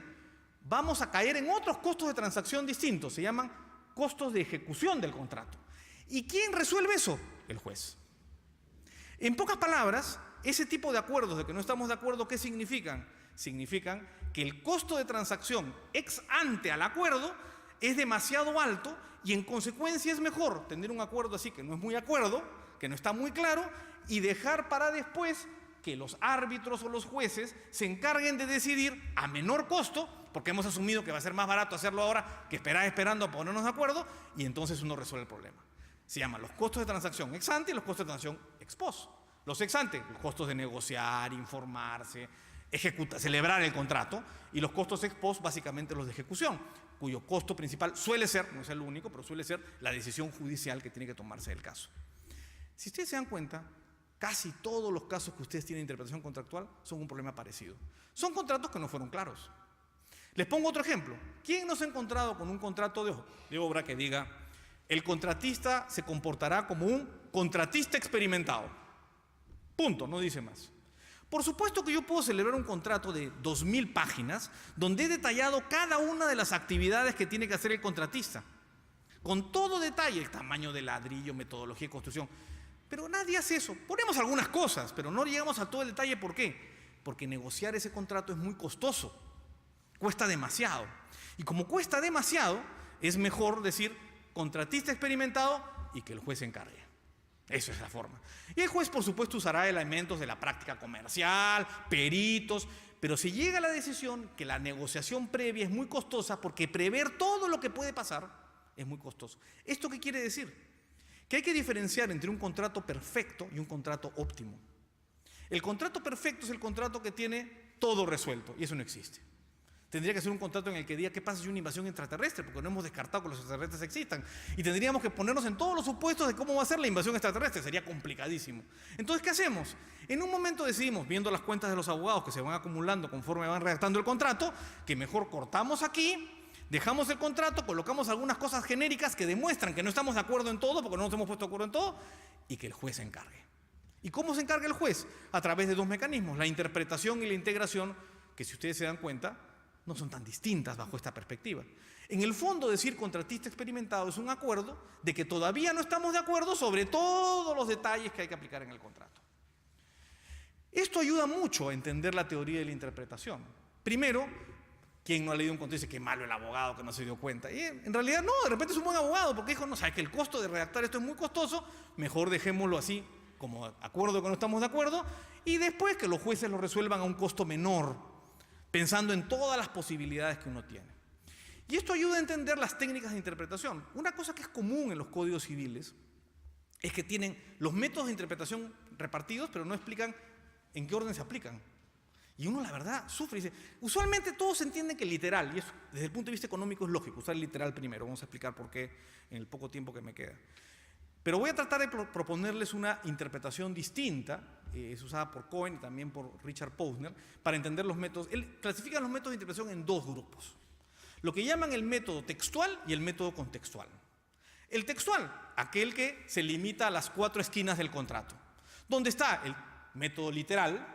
Vamos a caer en otros costos de transacción distintos, se llaman costos de ejecución del contrato. ¿Y quién resuelve eso? El juez. En pocas palabras, ese tipo de acuerdos de que no estamos de acuerdo, ¿qué significan? Significan que el costo de transacción ex ante al acuerdo es demasiado alto y en consecuencia es mejor tener un acuerdo así que no es muy acuerdo, que no está muy claro, y dejar para después que los árbitros o los jueces se encarguen de decidir a menor costo, porque hemos asumido que va a ser más barato hacerlo ahora que esperando a ponernos de acuerdo, y entonces uno resuelve el problema. Se llaman los costos de transacción ex ante y los costos de transacción ex post. Los ex ante, los costos de negociar, informarse, celebrar el contrato, y los costos ex post, básicamente los de ejecución, cuyo costo principal suele ser, no es el único, pero suele ser la decisión judicial que tiene que tomarse del caso. Si ustedes se dan cuenta, casi todos los casos que ustedes tienen de interpretación contractual son un problema parecido. Son contratos que no fueron claros. Les pongo otro ejemplo. ¿Quién no se ha encontrado con un contrato de obra que diga el contratista se comportará como un contratista experimentado? Punto, no dice más. Por supuesto que yo puedo celebrar un contrato de 2000 páginas donde he detallado cada una de las actividades que tiene que hacer el contratista. Con todo detalle, el tamaño del ladrillo, metodología de construcción. Pero nadie hace eso. Ponemos algunas cosas, pero no llegamos a todo el detalle. ¿Por qué? Porque negociar ese contrato es muy costoso. Cuesta demasiado. Y como cuesta demasiado, es mejor decir contratista experimentado y que el juez se encargue. Esa es la forma. Y el juez, por supuesto, usará elementos de la práctica comercial, peritos, pero se llega a la decisión que la negociación previa es muy costosa porque prever todo lo que puede pasar es muy costoso. ¿Esto qué quiere decir? Que hay que diferenciar entre un contrato perfecto y un contrato óptimo. El contrato perfecto es el contrato que tiene todo resuelto, y eso no existe. Tendría que ser un contrato en el que diga qué pasa si hay una invasión extraterrestre, porque no hemos descartado que los extraterrestres existan. Y tendríamos que ponernos en todos los supuestos de cómo va a ser la invasión extraterrestre. Sería complicadísimo. Entonces, ¿qué hacemos? En un momento decidimos, viendo las cuentas de los abogados que se van acumulando conforme van redactando el contrato, que mejor cortamos aquí, dejamos el contrato, colocamos algunas cosas genéricas que demuestran que no estamos de acuerdo en todo, porque no nos hemos puesto de acuerdo en todo, y que el juez se encargue. ¿Y cómo se encarga el juez? A través de dos mecanismos, la interpretación y la integración, que si ustedes se dan cuenta, no son tan distintas bajo esta perspectiva. En el fondo, decir contratista experimentado es un acuerdo de que todavía no estamos de acuerdo sobre todos los detalles que hay que aplicar en el contrato. Esto ayuda mucho a entender la teoría de la interpretación. Primero, quien no ha leído un contrato dice que malo el abogado que no se dio cuenta. Y en realidad no, de repente es un buen abogado porque dijo, no, sabes que el costo de redactar esto es muy costoso, mejor dejémoslo así, como acuerdo que no estamos de acuerdo, y después que los jueces lo resuelvan a un costo menor, pensando en todas las posibilidades que uno tiene. Y esto ayuda a entender las técnicas de interpretación. Una cosa que es común en los códigos civiles es que tienen los métodos de interpretación repartidos, pero no explican en qué orden se aplican. Y uno, la verdad, sufre y dice, usualmente todos entienden que el literal, y eso desde el punto de vista económico es lógico, usar el literal primero. Vamos a explicar por qué en el poco tiempo que me queda. Pero voy a tratar de proponerles una interpretación distinta, es usada por Cohen y también por Richard Posner, para entender los métodos. Él clasifica los métodos de interpretación en dos grupos. Lo que llaman el método textual y el método contextual. El textual, aquel que se limita a las 4 esquinas del contrato. Donde está el método literal,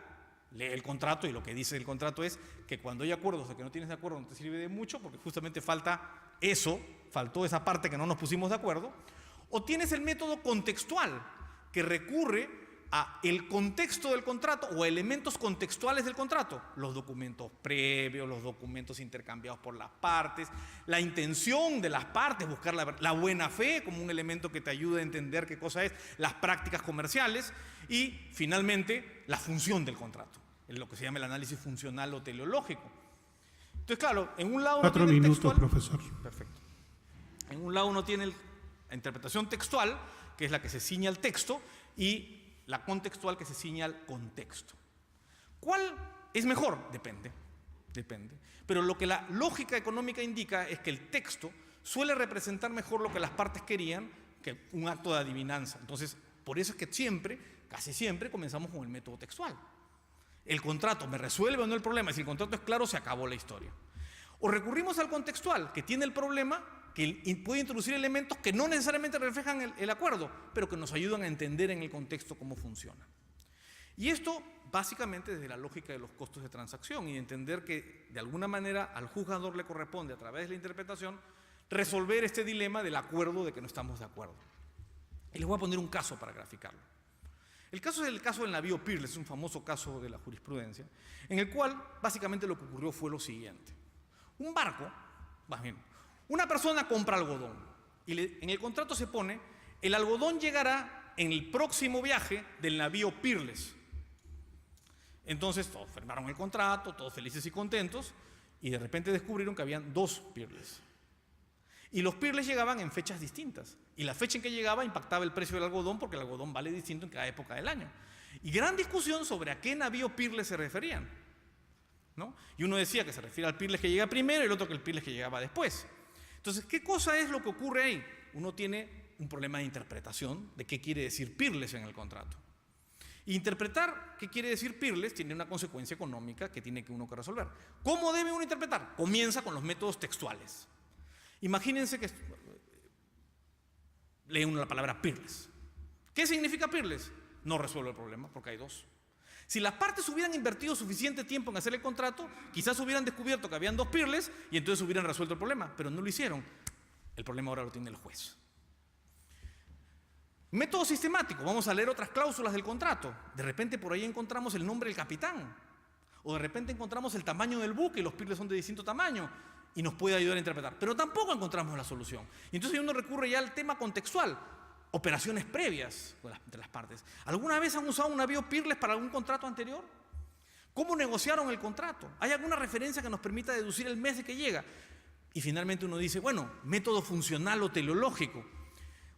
lee el contrato y lo que dice el contrato es que cuando hay acuerdos o que no tienes de acuerdo no te sirve de mucho porque justamente faltó esa parte que no nos pusimos de acuerdo. O tienes el método contextual, que recurre a el contexto del contrato o elementos contextuales del contrato. Los documentos previos, los documentos intercambiados por las partes, la intención de las partes, buscar la buena fe como un elemento que te ayuda a entender qué cosa es, las prácticas comerciales y, finalmente, la función del contrato, en lo que se llama el análisis funcional o teleológico. Entonces, claro, en un lado 4 uno tiene el minutos, textual. profesor. Perfecto. En un lado uno tiene la interpretación textual, que es la que se ciña al texto, y la contextual, que se ciña al contexto. ¿Cuál es mejor? Depende. Pero lo que la lógica económica indica es que el texto suele representar mejor lo que las partes querían que un acto de adivinanza. Entonces, por eso es que casi siempre, comenzamos con el método textual. El contrato me resuelve o no el problema. Si el contrato es claro, se acabó la historia. O recurrimos al contextual, que tiene el problema, que puede introducir elementos que no necesariamente reflejan el acuerdo, pero que nos ayudan a entender en el contexto cómo funciona. Y esto básicamente desde la lógica de los costos de transacción y entender que de alguna manera al juzgador le corresponde a través de la interpretación resolver este dilema del acuerdo de que no estamos de acuerdo. Y les voy a poner un caso para graficarlo. El caso es el caso del navío Peerless, es un famoso caso de la jurisprudencia, en el cual básicamente lo que ocurrió fue lo siguiente. Un barco, más bien, una persona compra algodón y en el contrato se pone el algodón llegará en el próximo viaje del navío Peerless. Entonces todos firmaron el contrato, todos felices y contentos, y de repente descubrieron que habían 2 Peerless. Y los Peerless llegaban en fechas distintas. Y la fecha en que llegaba impactaba el precio del algodón porque el algodón vale distinto en cada época del año. Y gran discusión sobre a qué navío Peerless se referían, ¿no? Y uno decía que se refiere al Peerless que llega primero y el otro que el Peerless que llegaba después. Entonces, ¿qué cosa es lo que ocurre ahí? Uno tiene un problema de interpretación de qué quiere decir Peerless en el contrato. Interpretar qué quiere decir Peerless tiene una consecuencia económica que tiene que uno que resolver. ¿Cómo debe uno interpretar? Comienza con los métodos textuales. Imagínense que lee uno la palabra Peerless. ¿Qué significa Peerless? No resuelve el problema porque hay 2. Si las partes hubieran invertido suficiente tiempo en hacer el contrato, quizás hubieran descubierto que habían 2 Peerless y entonces hubieran resuelto el problema, pero no lo hicieron. El problema ahora lo tiene el juez. Método sistemático. Vamos a leer otras cláusulas del contrato. De repente por ahí encontramos el nombre del capitán. O de repente encontramos el tamaño del buque y los Peerless son de distinto tamaño y nos puede ayudar a interpretar. Pero tampoco encontramos la solución. Y entonces uno recurre ya al tema contextual. operaciones previas entre las partes. ¿Alguna vez han usado un navío Peerless para algún contrato anterior? ¿Cómo negociaron el contrato? ¿Hay alguna referencia que nos permita deducir el mes de que llega? Y finalmente uno dice, bueno, método funcional o teleológico.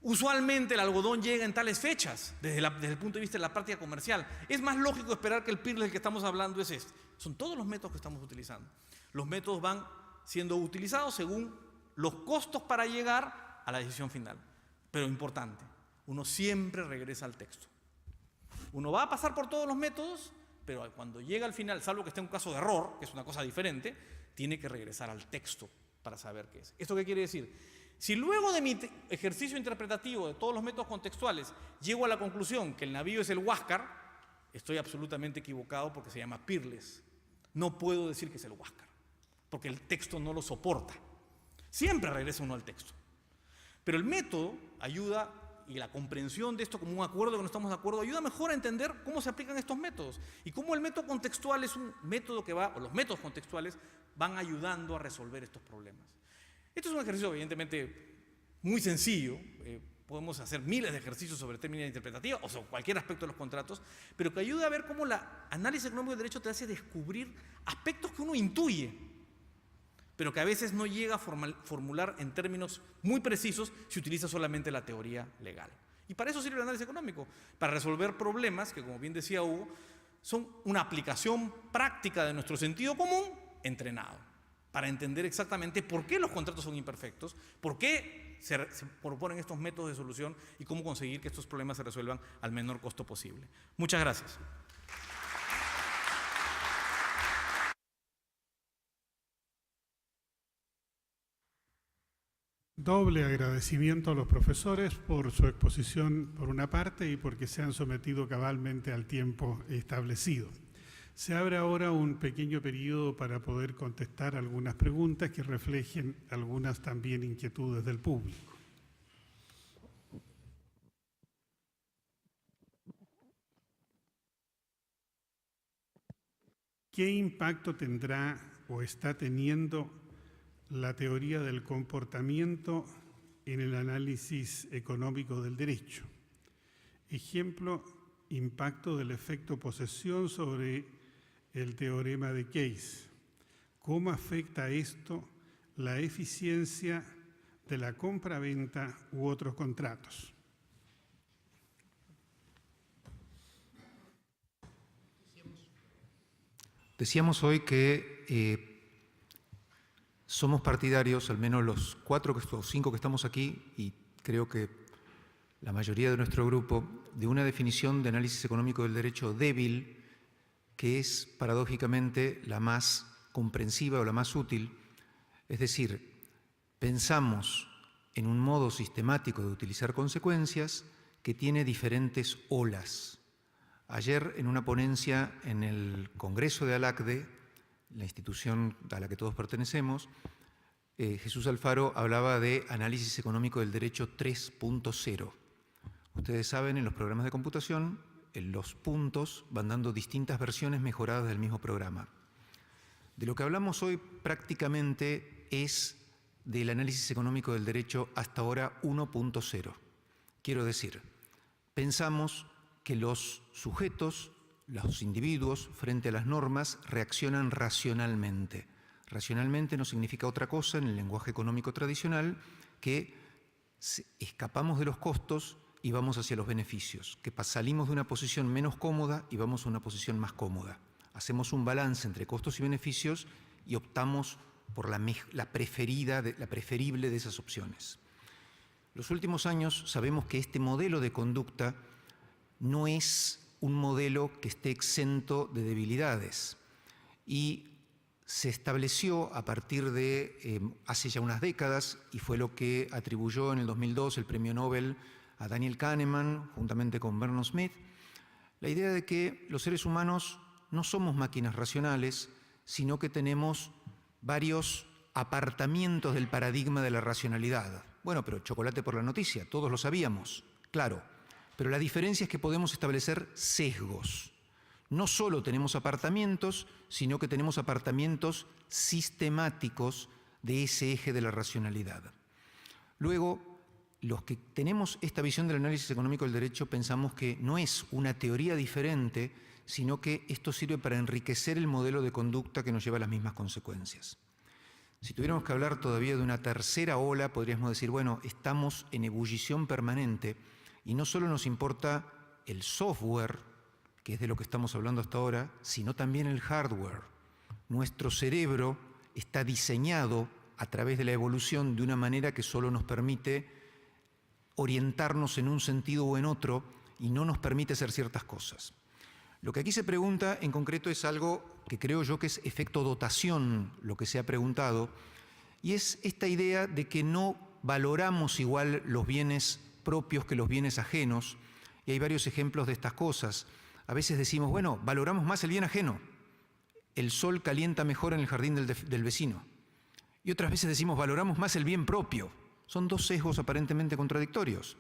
Usualmente el algodón llega en tales fechas, desde el punto de vista de la práctica comercial. Es más lógico esperar que el Peerless del que estamos hablando es este. Son todos los métodos que estamos utilizando. Los métodos van siendo utilizados según los costos para llegar a la decisión final. Pero importante, uno siempre regresa al texto. Uno va a pasar por todos los métodos, pero cuando llega al final, salvo que esté un caso de error, que es una cosa diferente, tiene que regresar al texto para saber qué es. ¿Esto qué quiere decir? Si luego de mi ejercicio interpretativo de todos los métodos contextuales llego a la conclusión que el navío es el Huáscar, estoy absolutamente equivocado porque se llama Peerless. No puedo decir que es el Huáscar, porque el texto no lo soporta. Siempre regresa uno al texto. Pero el método ayuda, y la comprensión de esto como un acuerdo que no estamos de acuerdo, ayuda mejor a entender cómo se aplican estos métodos y cómo el método contextual es un método que va, o los métodos contextuales van ayudando a resolver estos problemas. Esto es un ejercicio evidentemente muy sencillo, podemos hacer miles de ejercicios sobre términos interpretativos o sobre cualquier aspecto de los contratos, pero que ayuda a ver cómo la análisis económico del derecho te hace descubrir aspectos que uno intuye, pero que a veces no llega a formular en términos muy precisos si utiliza solamente la teoría legal. Y para eso sirve el análisis económico, para resolver problemas que, como bien decía Hugo, son una aplicación práctica de nuestro sentido común entrenado, para entender exactamente por qué los contratos son imperfectos, por qué se proponen estos métodos de solución y cómo conseguir que estos problemas se resuelvan al menor costo posible. Muchas gracias. Doble agradecimiento a los profesores por su exposición por una parte y porque se han sometido cabalmente al tiempo establecido. Se abre ahora un pequeño periodo para poder contestar algunas preguntas que reflejen algunas también inquietudes del público. ¿Qué impacto tendrá o está teniendo la teoría del comportamiento en el análisis económico del derecho? Ejemplo, impacto del efecto posesión sobre el teorema de Keyes. ¿Cómo afecta esto la eficiencia de la compra-venta u otros contratos? Decíamos hoy que somos partidarios, al menos los 4 o 5 que estamos aquí, y creo que la mayoría de nuestro grupo, de una definición de análisis económico del derecho débil, que es paradójicamente la más comprensiva o la más útil. Es decir, pensamos en un modo sistemático de utilizar consecuencias que tiene diferentes olas. Ayer, en una ponencia en el Congreso de ALACDE, la institución a la que todos pertenecemos, Jesús Alfaro hablaba de análisis económico del derecho 3.0. Ustedes saben, en los programas de computación, los puntos van dando distintas versiones mejoradas del mismo programa. De lo que hablamos hoy prácticamente es del análisis económico del derecho hasta ahora 1.0. Quiero decir, pensamos que los sujetos, los individuos, frente a las normas, reaccionan racionalmente. Racionalmente no significa otra cosa en el lenguaje económico tradicional que escapamos de los costos y vamos hacia los beneficios, que salimos de una posición menos cómoda y vamos a una posición más cómoda. Hacemos un balance entre costos y beneficios y optamos por la preferible de esas opciones. Los últimos años sabemos que este modelo de conducta no es un modelo que esté exento de debilidades y se estableció a partir de hace ya unas décadas, y fue lo que atribuyó en el 2002 el premio Nobel a Daniel Kahneman juntamente con Vernon Smith, la idea de que los seres humanos no somos máquinas racionales, sino que tenemos varios apartamientos del paradigma de la racionalidad. Bueno, pero chocolate por la noticia, todos lo sabíamos, claro, pero la diferencia es que podemos establecer sesgos. No solo tenemos apartamientos, sino que tenemos apartamientos sistemáticos de ese eje de la racionalidad. Luego, los que tenemos esta visión del análisis económico del derecho pensamos que no es una teoría diferente, sino que esto sirve para enriquecer el modelo de conducta que nos lleva a las mismas consecuencias. Si tuviéramos que hablar todavía de una tercera ola, podríamos decir, bueno, estamos en ebullición permanente y no solo nos importa el software, que es de lo que estamos hablando hasta ahora, sino también el hardware. Nuestro cerebro está diseñado a través de la evolución de una manera que solo nos permite orientarnos en un sentido o en otro y no nos permite hacer ciertas cosas. Lo que aquí se pregunta en concreto es algo que creo yo que es efecto dotación, lo que se ha preguntado, y es esta idea de que no valoramos igual los bienes propios que los bienes ajenos, y hay varios ejemplos de estas cosas. A veces decimos, bueno, valoramos más el bien ajeno, el sol calienta mejor en el jardín del vecino, y otras veces decimos, valoramos más el bien propio. Son dos sesgos aparentemente contradictorios.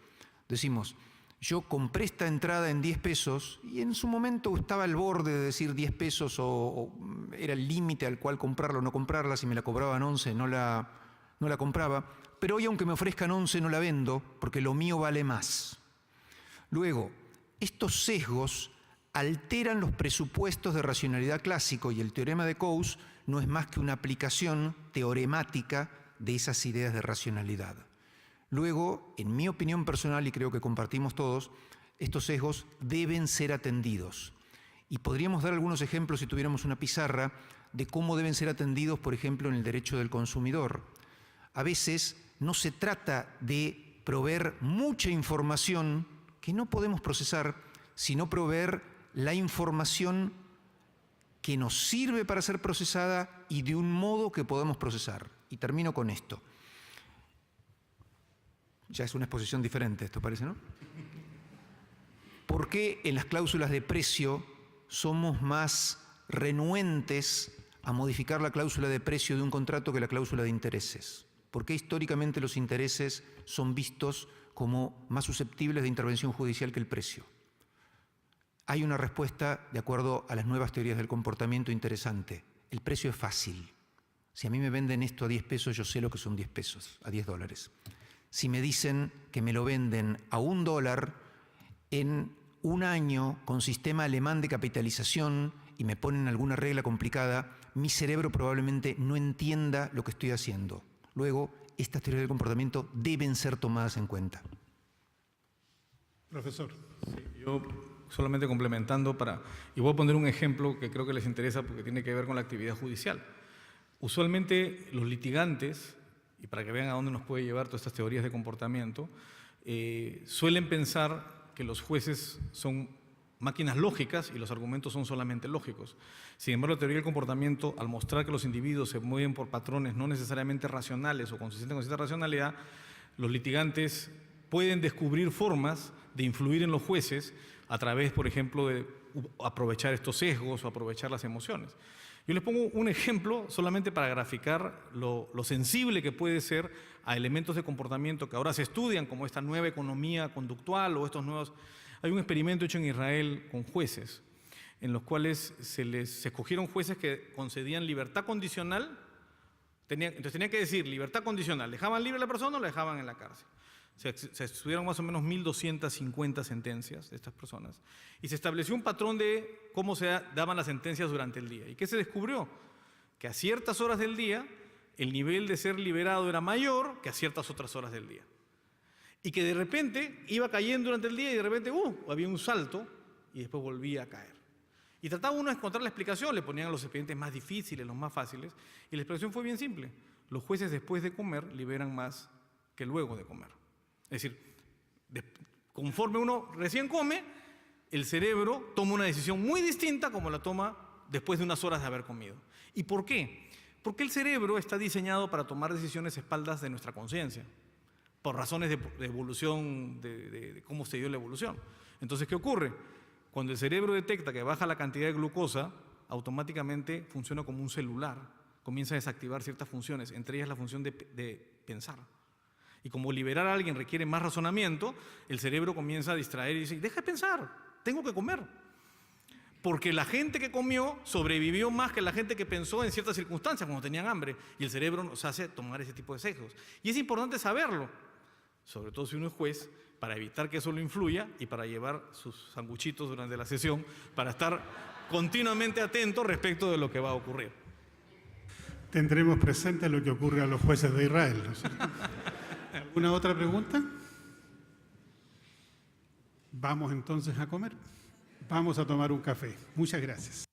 Decimos, yo compré esta entrada en 10 pesos y en su momento estaba al borde de decir 10 pesos o era el límite al cual comprarla o no comprarla. Si me la cobraban 11 no la compraba, pero hoy aunque me ofrezcan 11 no la vendo porque lo mío vale más. Luego, estos sesgos alteran los presupuestos de racionalidad clásico y el teorema de Coase no es más que una aplicación teoremática de esas ideas de racionalidad. Luego, en mi opinión personal, y creo que compartimos todos, estos sesgos deben ser atendidos. Y podríamos dar algunos ejemplos si tuviéramos una pizarra de cómo deben ser atendidos, por ejemplo, en el derecho del consumidor. A veces no se trata de proveer mucha información que no podemos procesar, sino proveer la información que nos sirve para ser procesada y de un modo que podamos procesar. Y termino con esto. Ya es una exposición diferente, esto parece, ¿no? ¿Por qué en las cláusulas de precio somos más renuentes a modificar la cláusula de precio de un contrato que la cláusula de intereses? ¿Por qué históricamente los intereses son vistos como más susceptibles de intervención judicial que el precio? Hay una respuesta de acuerdo a las nuevas teorías del comportamiento interesante. El precio es fácil. Si a mí me venden esto a 10 pesos, yo sé lo que son 10 pesos, a 10 dólares. Si me dicen que me lo venden a $1 en un año con sistema alemán de capitalización y me ponen alguna regla complicada, mi cerebro probablemente no entienda lo que estoy haciendo. Luego, estas teorías del comportamiento deben ser tomadas en cuenta. Profesor. Sí, yo solamente complementando y voy a poner un ejemplo que creo que les interesa porque tiene que ver con la actividad judicial. Usualmente los litigantes, y para que vean a dónde nos puede llevar todas estas teorías de comportamiento, suelen pensar que los jueces son máquinas lógicas y los argumentos son solamente lógicos. Sin embargo, la teoría del comportamiento, al mostrar que los individuos se mueven por patrones no necesariamente racionales o consistentes con cierta racionalidad, los litigantes pueden descubrir formas de influir en los jueces a través, por ejemplo, de aprovechar estos sesgos o aprovechar las emociones. Yo les pongo un ejemplo solamente para graficar lo sensible que puede ser a elementos de comportamiento que ahora se estudian, como esta nueva economía conductual o estos nuevos... Hay un experimento hecho en Israel con jueces, en los cuales se escogieron jueces que concedían libertad condicional. Entonces tenían que decir libertad condicional. ¿Dejaban libre a la persona o la dejaban en la cárcel? Se estudiaron más o menos 1.250 sentencias de estas personas y se estableció un patrón de cómo se daban las sentencias durante el día. ¿Y qué se descubrió? Que a ciertas horas del día el nivel de ser liberado era mayor que a ciertas otras horas del día. Y que de repente iba cayendo durante el día y de repente había un salto y después volvía a caer. Y trataba uno de encontrar la explicación, le ponían los expedientes más difíciles, los más fáciles, y la explicación fue bien simple. Los jueces después de comer liberan más que luego de comer. Es decir, conforme uno recién come, el cerebro toma una decisión muy distinta como la toma después de unas horas de haber comido. ¿Y por qué? Porque el cerebro está diseñado para tomar decisiones a espaldas de nuestra conciencia, por razones de evolución, de cómo se dio la evolución. Entonces, ¿qué ocurre? Cuando el cerebro detecta que baja la cantidad de glucosa, automáticamente funciona como un celular, comienza a desactivar ciertas funciones, entre ellas la función de pensar. Y como liberar a alguien requiere más razonamiento, el cerebro comienza a distraer y dice, deja de pensar, tengo que comer. Porque la gente que comió sobrevivió más que la gente que pensó en ciertas circunstancias cuando tenían hambre. Y el cerebro nos hace tomar ese tipo de sesgos. Y es importante saberlo. sobre todo si uno es juez, para evitar que eso lo influya y para llevar sus sanguchitos durante la sesión, para estar continuamente atento respecto de lo que va a ocurrir. Tendremos presente lo que ocurre a los jueces de Israel, ¿no es cierto? ¿Alguna otra pregunta? Vamos entonces a comer. Vamos a tomar un café. Muchas gracias.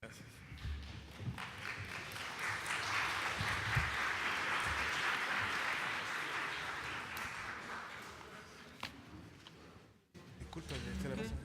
Disculpa,